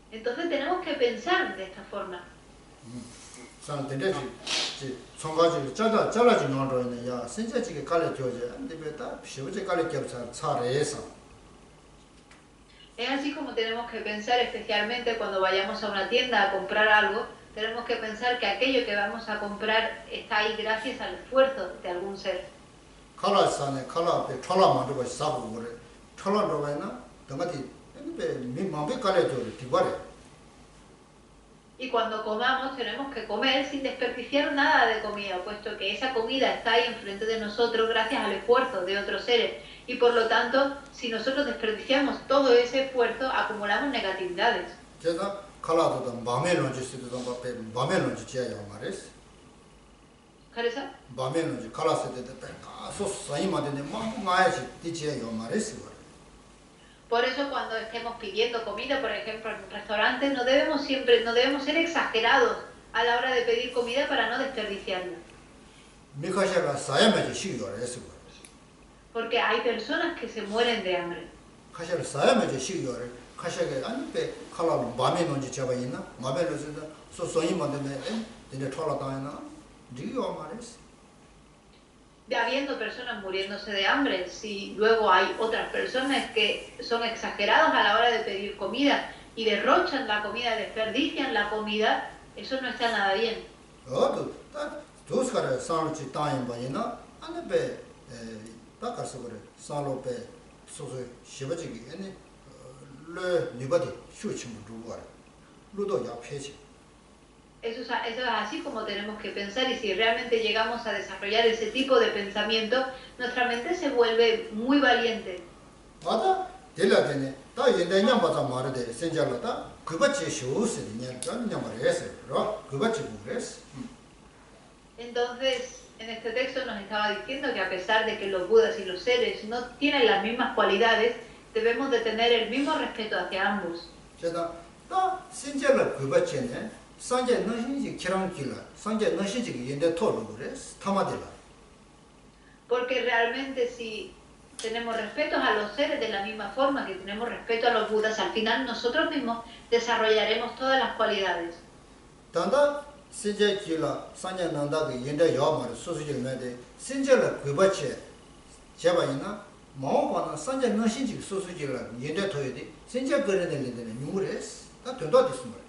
Entonces tenemos que pensar de esta forma. Es así como tenemos que pensar, especialmente cuando vayamos a una tienda a comprar algo, tenemos que pensar que aquello que vamos a comprar está ahí gracias al esfuerzo de algún ser. 칼라산에 칼라에 촐라 만들고 사고 그래. 촐라 로바이나 동아디 미 마음에 깔려줘 디바래. Y cuando comamos tenemos que comer sin desperdiciar nada de comida, puesto que esa comida está ahí enfrente de nosotros gracias al esfuerzo de otros seres. Y por lo tanto, si nosotros desperdiciamos todo ese esfuerzo, acumulamos negatividades. 제가 칼라도 마음에 놓지 수도 밖에 마음에 놓지 지야요 말이스. ¿Caresa? 마음에 놓지 칼라스 때때 소사이마데 마야지 디지야요 말이스. Por eso cuando estemos pidiendo comida, por ejemplo, en un restaurante, no debemos ser exagerados a la hora de pedir comida para no desperdiciarla. 미카샤가 사야마지 시기요래서. Porque hay personas que se mueren de hambre. 카샤를 사야마지 시기요래. 카샤가 안베 칼라로 마음에 놓지 잡아 있나? 마음에 놓지다 소소이마데 근데 촐라다이나 리요 말이스. Habiendo personas muriéndose de hambre, si luego hay otras personas que son exagerados a la hora de pedir comida y derrochan la comida, desperdician la comida, eso no está nada bien. 도스카르 산르치 타임 바이나 안베 바카서 그래 산로베 소소 시버지기 아니 르 니바디 슈치무 두고 루도 야 폐지. Eso es así como tenemos que pensar, y si realmente llegamos a desarrollar ese tipo de pensamiento, nuestra mente se vuelve muy valiente. 맞아. 딜라데네. 다 옛날에 맞아 말데 센잘라다. 그거치 쇼스냐 잖냐 말했어. 그거치 그랬어. Entonces, en este texto nos estaba diciendo que a pesar de que los budas y los seres no tienen las mismas cualidades, debemos de tener el mismo respeto hacia ambos. 제가 다 센잘라 그거치네. 상제 너신지 키랑길라. 상제 너신지 yen데 토르 그랬어. 타마딜라. Porque realmente si tenemos respeto a los seres de la misma forma que tenemos respeto a los budas, al final nosotros mismos desarrollaremos todas las cualidades. 단다 세제길라 상제 난다게 yen데 요마르 소수질매데 센잘라 그거치 제바이나 마오바나 상제 너신지 소수질라 yen데 토에디 센제 거래들인데 누구랬어. 다 된다 됐습니다.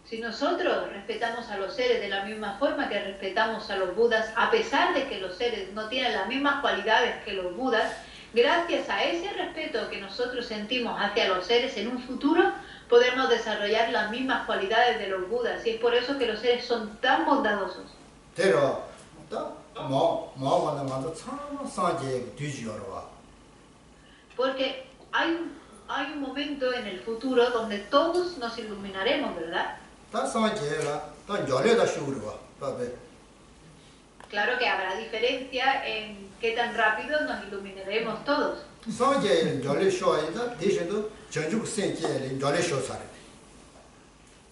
Si nosotros respetamos a los seres de la misma forma que respetamos a los budas, a pesar de que los seres no tienen las mismas cualidades que los budas, gracias a ese respeto que nosotros sentimos hacia los seres en un futuro, podremos desarrollar las mismas cualidades de los budas. Y es por eso que los seres son tan bondadosos. Pero, porque hay un momento en el futuro donde todos nos iluminaremos, ¿verdad? Claro que habrá diferencia en qué tan rápido nos iluminaremos todos.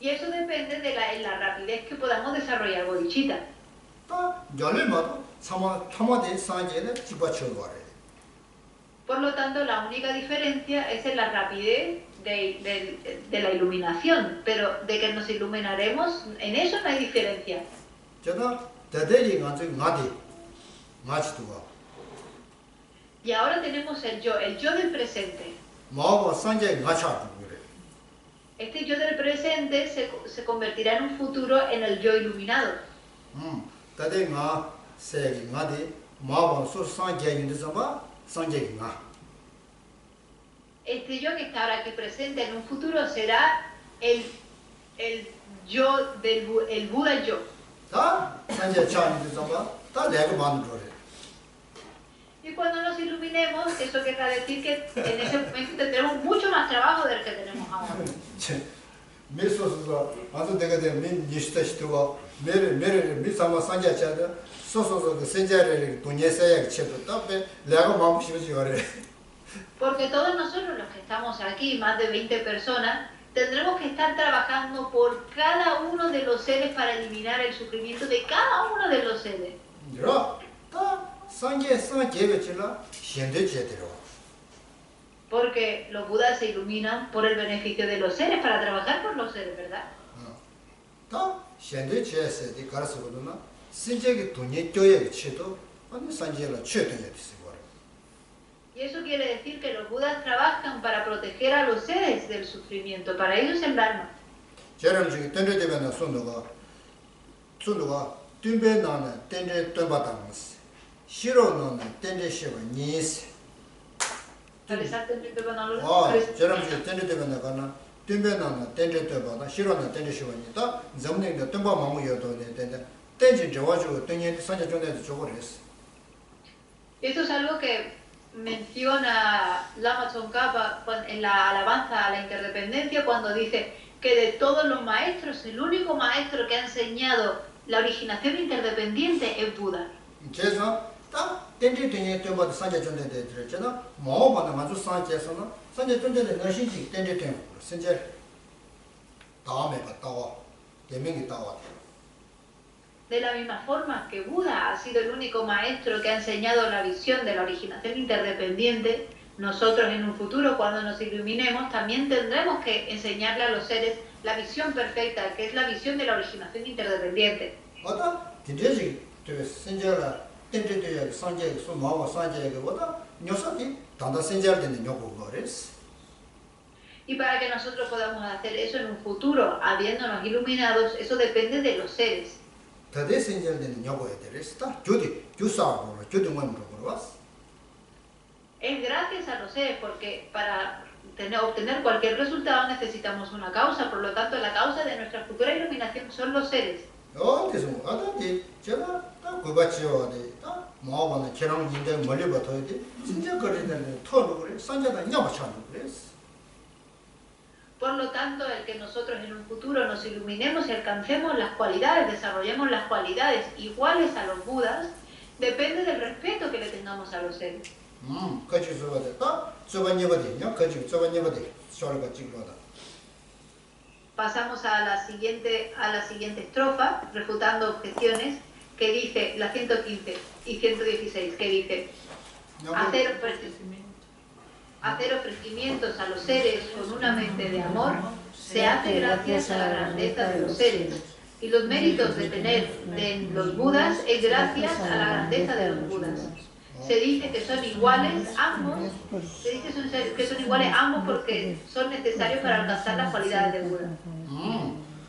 Y eso depende de la rapidez que podamos desarrollar bodhicitta. Por lo tanto, la única diferencia es en la rapidez de la iluminación, pero de que nos iluminaremos, en eso no hay diferencia. Y ahora tenemos el yo del presente. Este yo del presente se convertirá en un futuro en el yo iluminado. Este yo que está ahora aquí presente en un futuro será el yo el Buda yo. Y cuando nos iluminemos, eso querrá decir que en ese momento tendremos mucho más trabajo del que tenemos ahora. Porque todos nosotros los que estamos aquí, más de 20 personas, tendremos que estar trabajando por cada uno de los seres para eliminar el sufrimiento de cada uno de los seres. Porque los budas se iluminan por el beneficio de los seres, para trabajar por los seres, ¿verdad? Y eso quiere decir que los budas trabajan para proteger a los seres del sufrimiento, para ellos el Dharma. 시로는 땡제 시바 니스 Resalten de Banalore. 저런 땡제 되면 나가나 땡배는 땡제 되거나 시로는 땡제 시바 니다 점내가 땡바 마무여도 땡제 땡제 저와주 땡제 산자 존에도 저거랬어. Esto es algo que menciona Lama Tsongkhapa en la alabanza a la interdependencia cuando dice que de todos los maestros, el único maestro que ha enseñado la originación interdependiente es Buda. 그래서 딱 땡제 땡제 되면 산자 존에 되잖아. 뭐보다 맞주 산자에서는 산자 존에 너신지 땡제 땡 선제 다음에 갔다와 대명이 따와. De la misma forma que Buda ha sido el único maestro que ha enseñado la visión de la originación interdependiente, nosotros en un futuro, cuando nos iluminemos, también tendremos que enseñarle a los seres la visión perfecta, que es la visión de la originación interdependiente. 어다 진짜지 그 선제라 땡땡땡 산제 수마와 산제가 보다 녀석이 단다 선제할 때는 요거 거랬어. Y para que nosotros podamos hacer eso en un futuro, habiéndonos iluminados, eso depende de los seres. 다대 선제할 때는 요거에 들었다. 주디 주사고 주디 뭐로 그러was. Es gracias a los seres, porque para obtener cualquier resultado necesitamos una causa, por lo tanto la causa de nuestra futura iluminación son los seres. 어디서 어디 제가 딱 그거지요 어디 딱 뭐하고는 저랑 인데 멀리 붙어야 돼. 진짜 거리는 터로 그래. 산자다 냐마 차는 그랬어. Por lo tanto, el que nosotros en un futuro nos iluminemos y alcancemos las cualidades, desarrollemos las cualidades iguales a los Budas, depende del respeto que le tengamos a los seres. 거기서 왔다. 저번에거든요. 거기 저번에거든. 저러가 찍거다. Pasamos a la siguiente estrofa, refutando objeciones, que dice, la 115 y 116, que dice, hacer ofrecimientos a los seres con una mente de amor se hace gracias a la grandeza de los seres. Y los méritos de tener de los Budas es gracias a la grandeza de los Budas. Se dice que son iguales ambos, que son iguales ambos porque son necesarios para alcanzar las cualidades de Buda.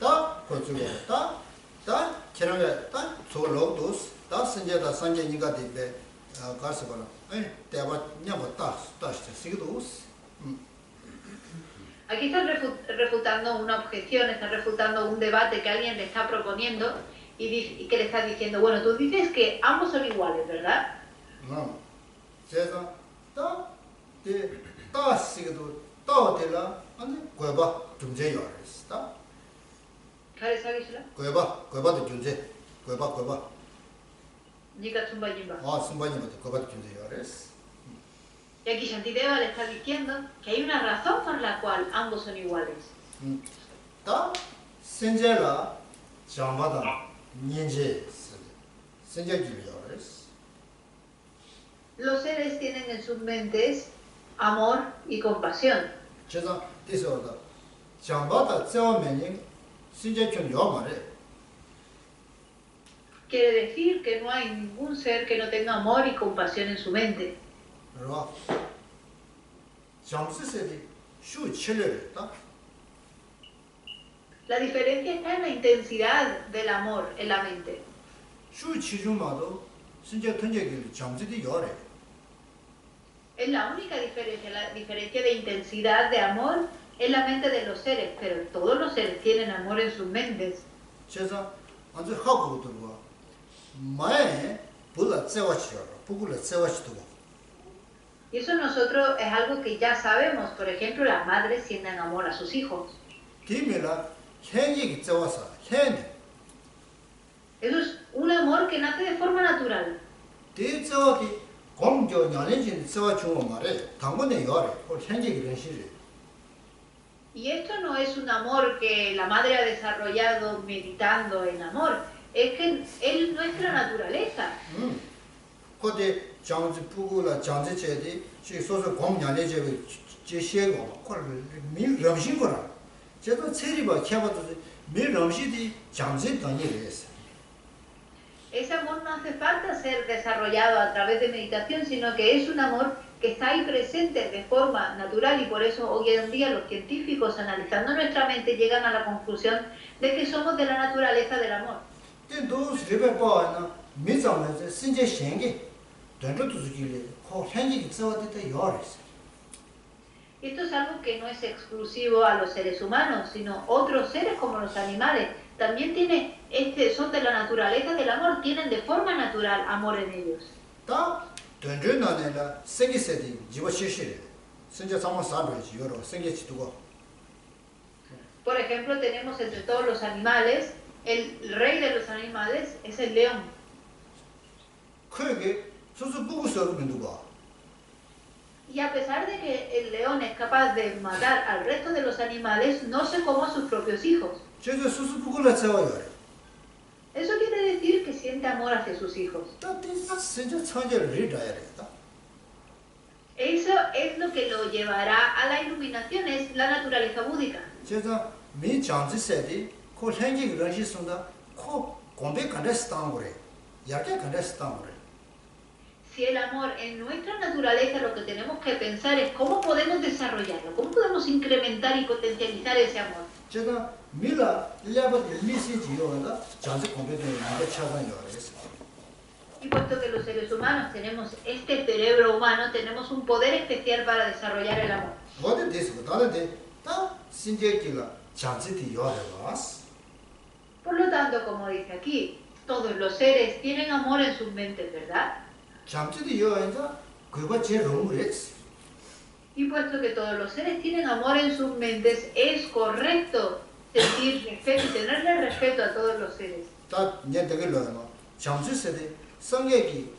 딱 거기서 딱 저러가 딱 저로도스 딱 선제다 선제니가 되게 가서 봐라. 대바 냐고 딱 시기도스. Aquí están refutando una objeción, están refutando un debate que alguien le está proponiendo y que le está diciendo, bueno, tú dices que ambos son iguales, ¿verdad? No. 그래서 딱 시기도 따오들라 아니 거봐 중재요 알았다. ¿Qué sabes? 거봐도 중재. 거봐. Nika Tsumba Jimba. 순반이부터 거봐도 중재요 알았어. Y aquí Shantideva le está diciendo que hay una razón por la cual ambos son iguales. 딱 선제라 장마다 년제 선제기요 알았어. Los seres tienen en sus mentes amor y compasión. 그래서 뒤서다 장마다 처음에는 선제촌 요 말에 Quiere decir que no hay ningún ser que no tenga amor y compasión en su mente. 그러나 잠스세디 슈 칠레다 La diferencia está en la intensidad del amor en la mente. 슈 치주마도 선제 던제기 잠스디 요래 Es la única diferencia, la diferencia de intensidad de amor en la mente de los seres, pero todos los seres tienen amor en sus mentes. 그래서 완전 하고 들어와 마에 불라 째와치요 부굴라 째와치도 Y eso nosotros es algo que ya sabemos. Por ejemplo, las madres sienten amor a sus hijos. 김이라 현익이 째와서 현 Eso es un amor que nace de forma natural. 대저기 공조 연예진 째와주고 말에 당분에 요래 현익이 현실이 Y esto no es un amor que la madre ha desarrollado meditando en amor. Es que es nuestra naturaleza. 그때 장지 부구라 장지제디 시 소소 공연예제의 제시고 그걸 밀럼신 거라 제가 체리바 캐바도 밀럼시디 장지 단위에서 Ese amor no hace falta ser desarrollado a través de meditación, sino que es un amor que está ahí presente de forma natural, y por eso hoy en día los científicos, analizando nuestra mente, llegan a la conclusión de que somos de la naturaleza del amor. 또 스레베바나 미자면서 신제 신기 dendro tu zikili ko henji ki tsawa dita yores. Esto es algo que no es exclusivo a los seres humanos, sino otros seres como los animales. También son de la naturaleza del amor, tienen de forma natural amor en ellos. 다 dendro nane la sengi sedi jiwa shishire. Senja sama sabri yoro sengi chitugo. Por ejemplo, tenemos entre todos los animales, el rey de los animales es el león. 그에게 수수 부고 서는 누가? Y a pesar de que el león es capaz de matar al resto de los animales, no se come a sus propios hijos. 제가 수수 부고라 세워요. Eso quiere decir que siente amor hacia sus hijos. 다 디사 senja 천재를 리다야겠다. Eso es lo que lo llevará a la iluminación, es la naturaleza búdica. 제가 미 장지 세디 코 henji 런시 sonda 코 공배 간데스 땅고래. 약게 간데스 땅고래. Si el amor en nuestra naturaleza, lo que tenemos que pensar es cómo podemos desarrollarlo, cómo podemos incrementar y potencializar ese amor. 제가 밀라 레버 미시지요가 장지 공배에 나게 차가요. Y puesto que los seres humanos tenemos este cerebro humano, tenemos un poder especial para desarrollar el amor. 어디 됐어? 다른데 다 신제기가 장지디 요래가스. Por lo tanto, como dice aquí, todos los seres tienen amor en sus mentes, ¿verdad? 장지디 요인자 그거 제 롱그레스. Y puesto que todos los seres tienen amor en sus mentes, es correcto sentir respeto y tenerle respeto a todos los seres. 다 년대게 로마 장지세데 성격이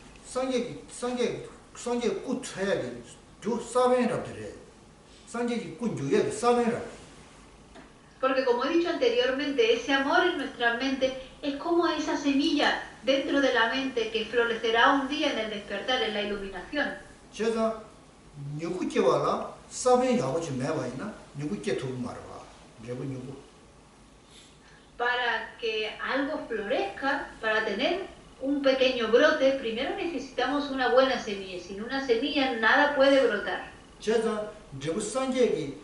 꾸 쳐야게 주 사회랍들에 성격이 꾼주에 사회랍. Porque como he dicho anteriormente, ese amor en nuestra mente es como esa semilla dentro de la mente que florecerá un día en el despertar, en la iluminación. 제가 누구께 와라 사회 야고지 매와이나 누구께 두고 말아봐. 내가 누구 Para que algo florezca, para tener un pequeño brote, primero necesitamos una buena semilla. Sin una semilla nada puede brotar. 제가 누구 상제되기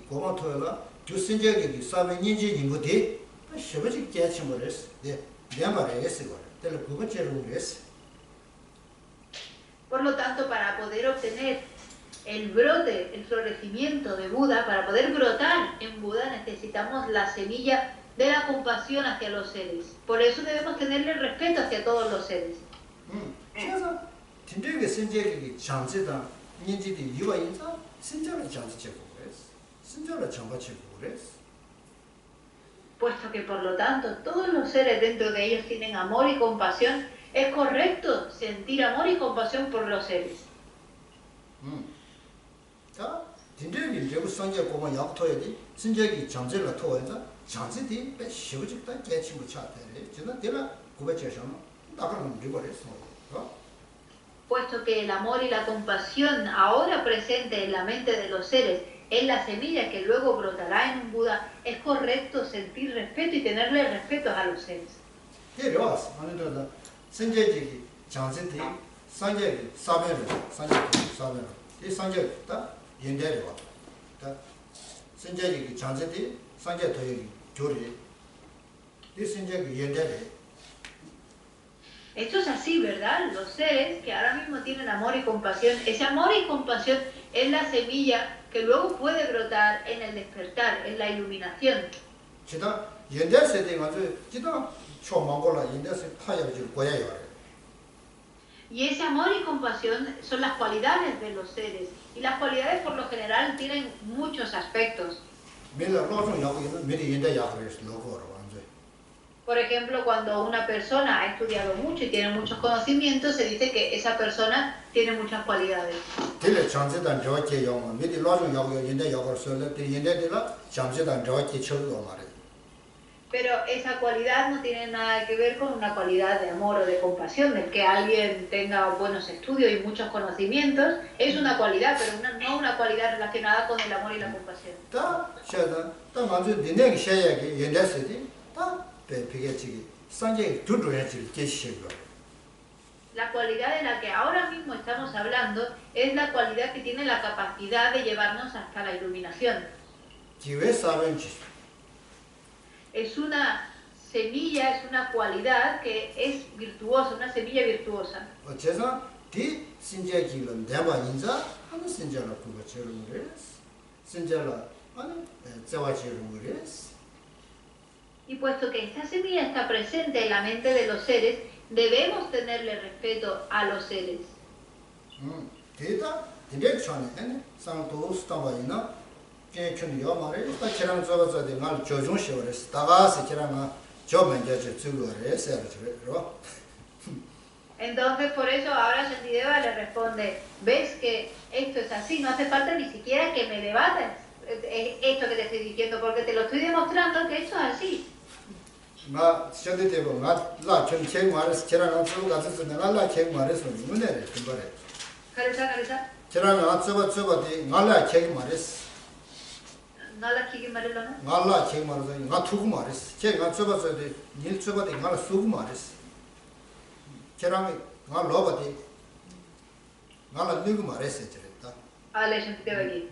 고마토라 주 선제기 사회 인지 인부디 쉬버지 깨친 거랬어. 내 말에 했어. 근데 그거 제로 했어. Por lo tanto, para poder obtener el brote, el florecimiento de Buda, para poder brotar en Buda, necesitamos la semilla de la compasión hacia los seres. Por eso debemos tenerle respeto hacia todos los seres. 그래서 진짜게 선제기 장제다 인지디 이와 인자 신자를 장제고 그랬어. 신자를 장바치고 그랬어. Puesto que por lo tanto todos los seres dentro de ellos tienen amor y compasión, es correcto sentir amor y compasión por los seres. 자, 진짜게 제고 선제 고마 약토야디 신제기 장제를 토해서 장제디 배 쉬어직다 깨친 거 차대래. 저는 내가 고백해서는 나가는 게 버렸어. Puesto que el amor y la compasión ahora presente en la mente de los seres es la semilla que luego brotará en un Buda, es correcto sentir respeto y tenerle respeto a los seres. 내려왔어. 안에다가 선제기 장제디 선제기 사면을 이 선제다 연대로 왔다. 선제기 장제디 선제 더여기 조리 이 선제기 연대로. Esto es así, ¿verdad? Los seres que ahora mismo tienen amor y compasión, ese amor y compasión es la semilla que luego puede brotar en el despertar, en la iluminación. 지다 연대 세대 가지고 지다 초망고라 연대 세 타야지 고야요. Y ese amor y compasión son las cualidades de los seres. Y las cualidades por lo general tienen muchos aspectos. 매일 로좀 야고 있는 매일 연대 야고를 로고로 완전. Por ejemplo, cuando una persona ha estudiado mucho y tiene muchos conocimientos, se dice que esa persona tiene muchas cualidades. 딜레 장제단 저게 영어 매일 로좀 야고 연대 야고를 설레 딜 연대들라 장제단 저게 쳐도 말해. Pero esa cualidad no tiene nada que ver con una cualidad de amor o de compasión, de que alguien tenga buenos estudios y muchos conocimientos. Es una cualidad, pero no una cualidad relacionada con el amor y la compasión. 다 셔다 다 먼저 니네기 셔야게 연대세디 다 배피게지기 상제 두루야지 계시고. La cualidad de la que ahora mismo estamos hablando es la cualidad que tiene la capacidad de llevarnos hasta la iluminación. 기회 사변지. Es una semilla es una cualidad que es virtuosa, una semilla virtuosa. 어째서 디 신제기는 내가 인자 하는 신제라 그거 제일 그랬어. 신제라 하는 제와 제일 그랬어. Y puesto que esta semilla está presente en la mente de los seres, debemos tenerle respeto a los seres. 데이터 디렉션에 상도 스타바이나 개춘이요 말에 딱 저랑 저거서 날 조종시오레스 다가서 저랑 조면제 주거레스 그러. Entonces, por eso ahora Shantideva le responde, ves que esto es así, no hace falta ni siquiera que me debatas esto que te estoy diciendo, porque te lo estoy demostrando que esto es así. 나 저한테 대고 나라 정책 말해서 저랑 저거 가서 내가 나 책 말해서 문제를 좀 거래. Careza. 저랑 저거디 나라 책 말했어. Nala kiki marelona. 나라 책 말해서 나 두고 말했어. 제가 저거서디 일 저거디 나라 쓰고 말했어. 저랑 나 로바디 나라 누구 말했어 저랬다. Ale Shantideva aquí.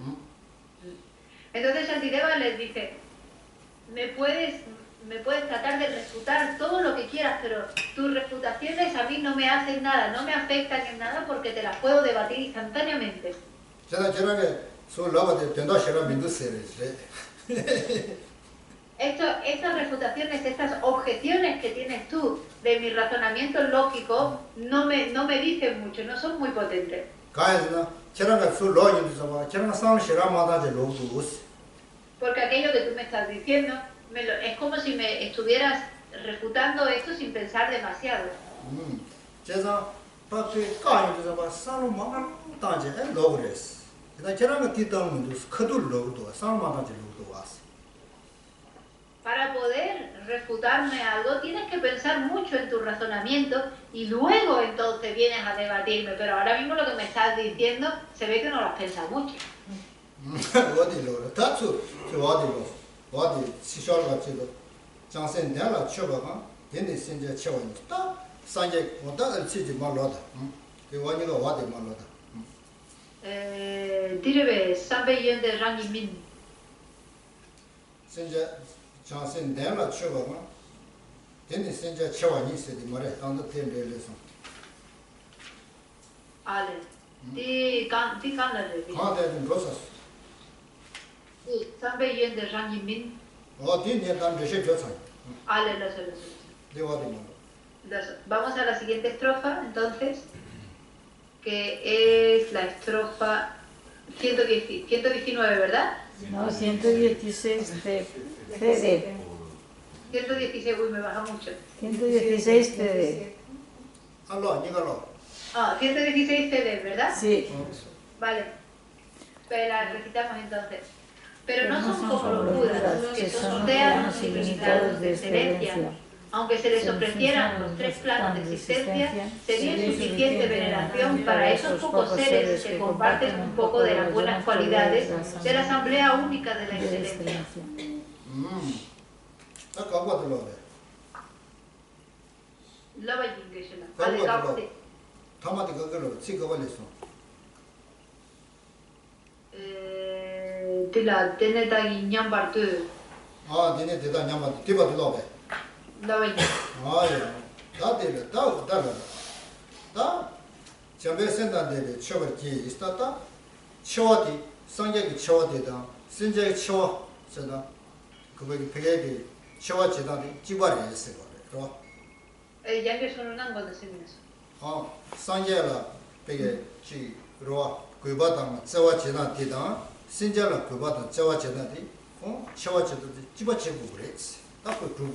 Entonces Shantideva les dice, me puedes tratar de refutar todo lo que quieras, pero tus refutaciones a mí no me hacen nada, no me afectan en nada porque te las puedo debatir instantáneamente. Estas refutaciones, estas objeciones que tienes tú de mi razonamiento lógico no me dicen mucho, no son muy potentes. Porque aquello que tú me estás diciendo es como si me estuvieras refutando esto sin pensar demasiado. Para poder refutarme algo tienes que pensar mucho en tu razonamiento y luego entonces vienes a debatirme, pero ahora mismo lo que me estás diciendo se ve que no lo has pensado mucho. 어디 시절 같이도 장생 내가 쳐봐가 얘네 신제 쳐오니 딱 산제 왔다 치지 말로다 그 원이가 와대 말로다 디르베 삼베이엔 de Rang Min 신제 장생 내가 쳐봐가 얘네 신제 쳐오니 세디 말에 안도 텐데레서 Ale di canale 가대는 로사스 삼베이엔 de Rang Min 어디에 단 제시 교차 Ale lo sé. Vamos a la siguiente estrofa, entonces, que es la estrofa 119, ¿verdad? No, 116 de CD. 116, uy, me baja mucho. 116 CD. 알로 니가로 116 CD, ¿verdad? Sí. Vale, pues la recitamos entonces. Pero no son como los Budas, que son océanos ilimitados de excelencia. Aunque se les ofrecieran los 3 planos de existencia, sería suficiente veneración para esos pocos seres que comparten un poco de las buenas cualidades de la asamblea única de la excelencia. Lava Yingeshela. 타마디 그걸로 찍어 버렸어. Tiene Taguiñán Bartu. 니네 대단 냠마 디바도 넣어. Lava 아야. 다들 다 전배 센터인데 처벌기 있었다. 처어디 상계기 처어디다. 신제기 처어 저다. 그거기 배경이 처어 지다니 지발이 있어 거래. Ya que son un ángulo de semis. 상계라 배경 지로 그바당 저와 지나 디다. 신제라 그바당 저와 지나디. 처어 지도 지바치고 그랬지. 딱 그거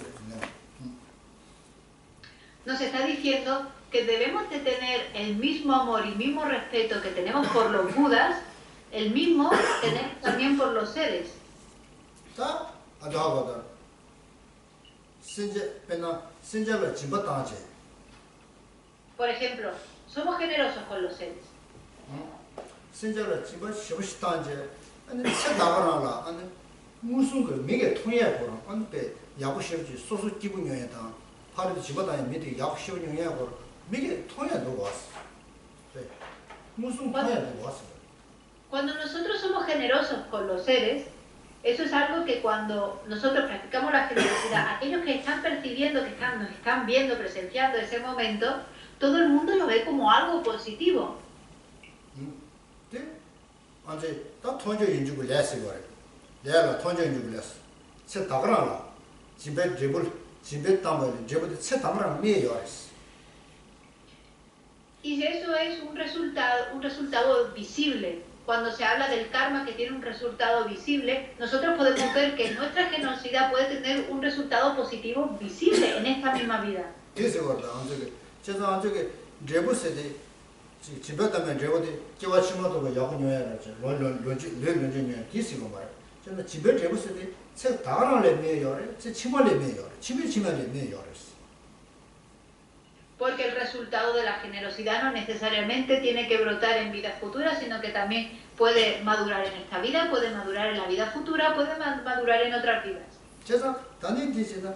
Nos está diciendo que debemos de tener el mismo amor y mismo respeto que tenemos por los Budas, el mismo tener también por los seres. Por ejemplo, somos generosos con los seres. 파리도 집어다니 밑에 약 씌우냐고 미게 통해 놓고 왔어. 네. 무슨 통해 놓고 왔어. Cuando nosotros somos generosos con los seres, Eso es algo que cuando nosotros practicamos la generosidad, aquellos que están percibiendo, que nos están viendo, presenciando ese momento, todo el mundo lo ve como algo positivo. 네? 안제 다 통제 인주고 레스 거래. 내가 통제 인주고 레스. 세 다그라라. 집에 담을 집에 세 담을 미여스. Y eso es un resultado visible. Cuando se habla del karma que tiene un resultado visible, nosotros podemos ver que nuestra generosidad puede tener un resultado positivo visible en esta misma vida. 그래서 그렇다. 안제 제가 안제 제부세데 집에 담에 제부데 기와 치마도 야구녀야라지. 런런런런런런년 기시고 말. 저는 집에 제부세데 세 다그라래 미여래. 세 치마래 미여래. 집에 치마래 미여래. Porque el resultado de la generosidad no necesariamente tiene que brotar en vidas futuras, sino que también puede madurar en esta vida, puede madurar en la vida futura, puede madurar en otras vidas. 제가 단위 뒤에다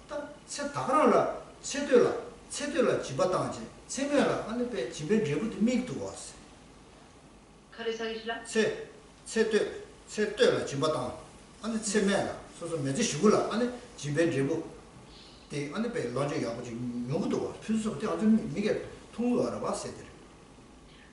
딱세 다그라라 세되라 집어당지 세면라 안에 집에 제부터 미도 왔어. ¿Caresa Isla? 세되라 집어당 안에 세면라 소소 매지 쉬고라 안에 집에 제부 때 안에 배 런지 야고지 용도 와 필수 때 아주 미게 통로하라 봤어요.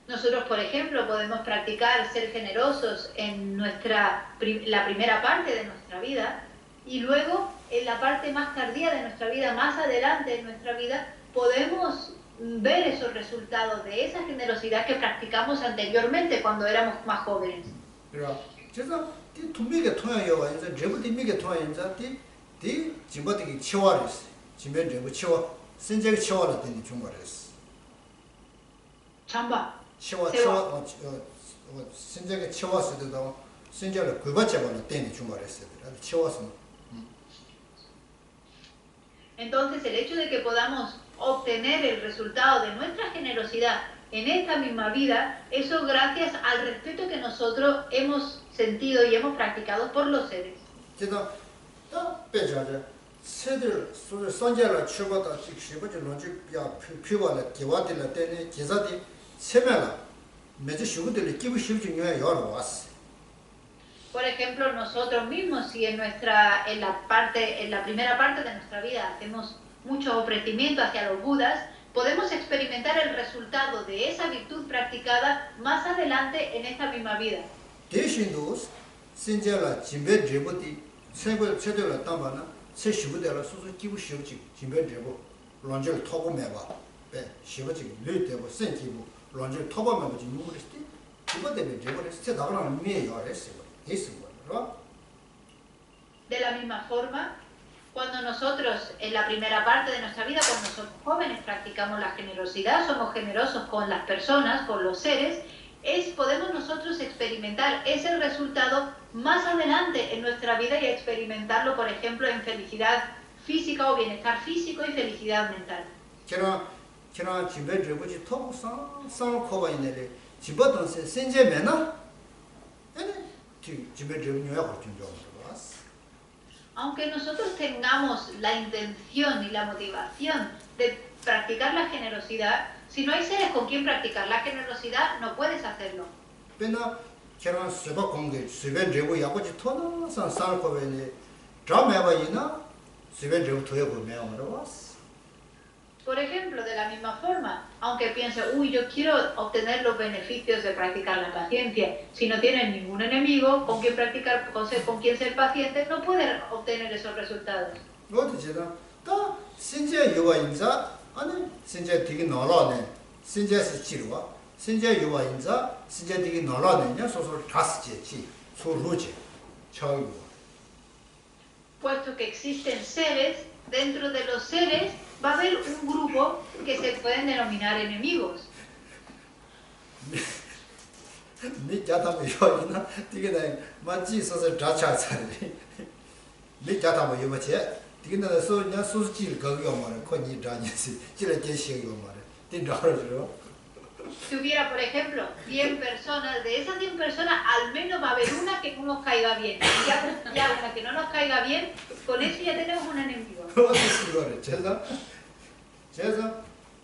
Nosotros, por ejemplo, podemos practicar ser generosos en la primera parte de nuestra vida y luego en la parte más tardía de nuestra vida, más adelante en nuestra vida, podemos ver esos resultados de esa generosidad que practicamos anteriormente cuando éramos más jóvenes. 그러니까 제가 이 투미게 통해요. 이제 제부터 미게 통해서 디 집어들이 치워랬어. 집에 제부 치워 신제가 치워라 되는 중거랬어. Chamba. 치워 신제가 치웠을 때도 신제를 굴받쳐버려 되는 중거랬어. 치워서 Entonces, el hecho de que podamos obtener el resultado de nuestra generosidad en esta misma vida, eso gracias al respeto que nosotros hemos sentido y hemos practicado por los seres. 제가 딱 빼자자 세들 소리 선제를 치고다 직시버지 런지 야 피와라 기와들 때네 기사디 세면라 매주 쉬고들 기부 쉬지 녀야 여러 왔어. Por ejemplo, nosotros mismos, si en la primera parte de nuestra vida hacemos mucho ofrecimiento hacia los Budas, podemos experimentar el resultado de esa virtud practicada más adelante en esta misma vida. 대신도 신제라 진배 제부디 세벌 제대로 담바나 세 쉬고들 소소 기부 쉬지 진배 제부 런지를 토고매봐. 배 쉬지 뇌대고 센티부 런지를 토고매봐 지 누구랬지? 이거 때문에 제벌에 세 나가는 미에요 알았어. De la misma forma, cuando nosotros en la primera parte de nuestra vida, cuando somos jóvenes, practicamos la generosidad, somos generosos con las personas, con los seres, podemos nosotros experimentar ese resultado más adelante en nuestra vida y experimentarlo, por ejemplo, en felicidad física o bienestar físico y felicidad mental. 제가 집에 제부지 토고 상 코가 있는데 집어던세 센제매나 Aunque nosotros tengamos la intención y la motivación de practicar la generosidad, si no hay seres con quien practicar la generosidad, no puedes hacerlo. Por ejemplo, de la misma forma, aunque piense, yo quiero obtener los beneficios de practicar la paciencia, si no tienes ningún enemigo con quien practicar, con quien ser paciente, no puedes obtener esos resultados. Puesto que existen seres, dentro de los seres va a haber un grupo que se pueden denominar enemigos. Si hubiera, por ejemplo, 100 personas, de esas 100 personas al menos va a haber una que no nos caiga bien. Y ya una que no nos caiga bien, con eso ya tenemos un enemigo.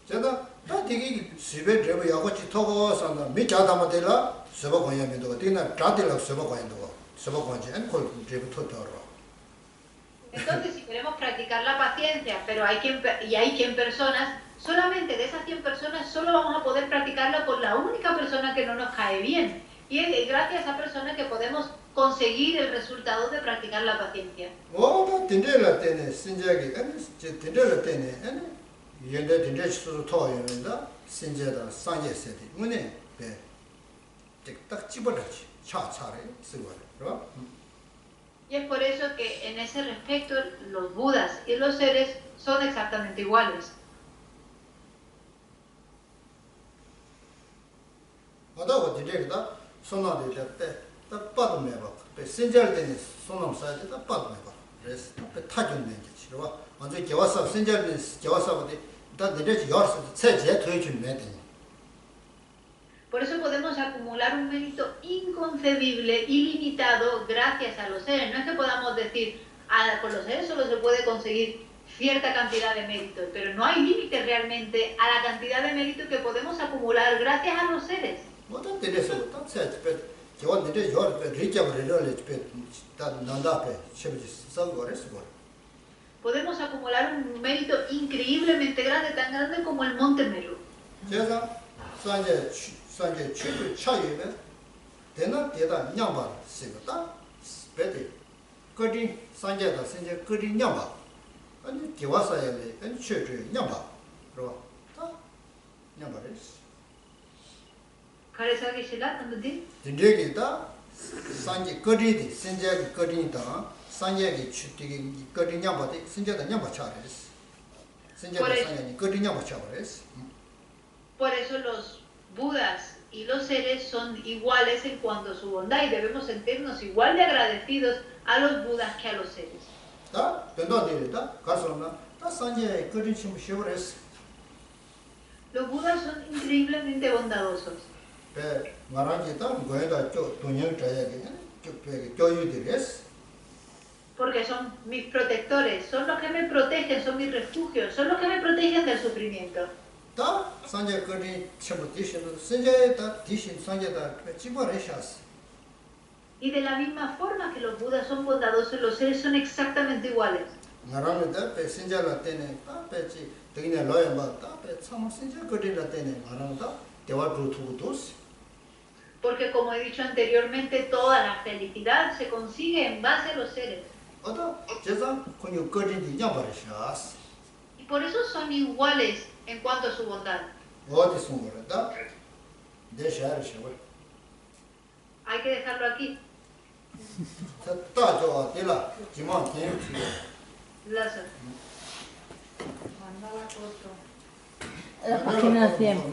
제가 되게 집에 제가 야고치 토고 산다 미자다마들라 서버 관련면도 되나 자들라 서버 관련도 se va con en con de Entonces, si queremos practicar la paciencia, pero hay 100 personas, solamente de esas 100 personas solo vamos a poder practicarla con la única persona que no nos cae bien. Y es gracias a esa persona que podemos conseguir el resultado de practicar la paciencia. 뭐 딘데라 때네 신자기 아니 딘데라 때네 아니 얘네 딘데 수도 토요는다 신자다 상예세디 뭐네 딱 집어라지 차차래 쓰고 그러 Y es por eso que en ese respecto los budas y los seres son exactamente iguales. 어다고 딘데다 손나데 때 빠도 매봐 신자를 때네 손놈 사이에 빠도 매봐 그래서 타준는 게 치료와 먼저 개와서 신자를 개와서부터 다 내려지 열서 세제 도와준 매대 Por eso podemos acumular un mérito inconcebible, ilimitado, gracias a los seres. No es que podamos decir, con los seres solo se puede conseguir cierta cantidad de méritos, pero no hay límite realmente a la cantidad de méritos que podemos acumular gracias a los seres. Podemos acumular un mérito increíblemente grande, tan grande como el monte Meru. 산제 최고 차이는 대나 대다 냥바 쓰고다 베데 거리 산제다 산제 거리 냥바 아니 개와사야래 아니 최고 냥바 그러 다 냥바레스 가르사기 실라 근데 딘데기다 산제 거리디 산제 거리다 산제기 추티기 거리 냥바데 산제다 냥바 차레스 산제다 산제니 거리 냥바 차레스 Por eso los Budas y los seres son iguales en cuanto a su bondad y debemos sentirnos igual de agradecidos a los Budas que a los seres. Los Budas son increíblemente bondadosos. Porque son mis protectores, son los que me protegen, son mis refugios, son los que me protegen del sufrimiento. Y de la misma forma que los Budas son bondadosos, los seres son exactamente iguales. Porque como he dicho anteriormente, toda la felicidad se consigue en base a los seres. Y por eso son iguales en cuanto a su bondad. Hay que dejarlo aquí. Lázaro. La página 100.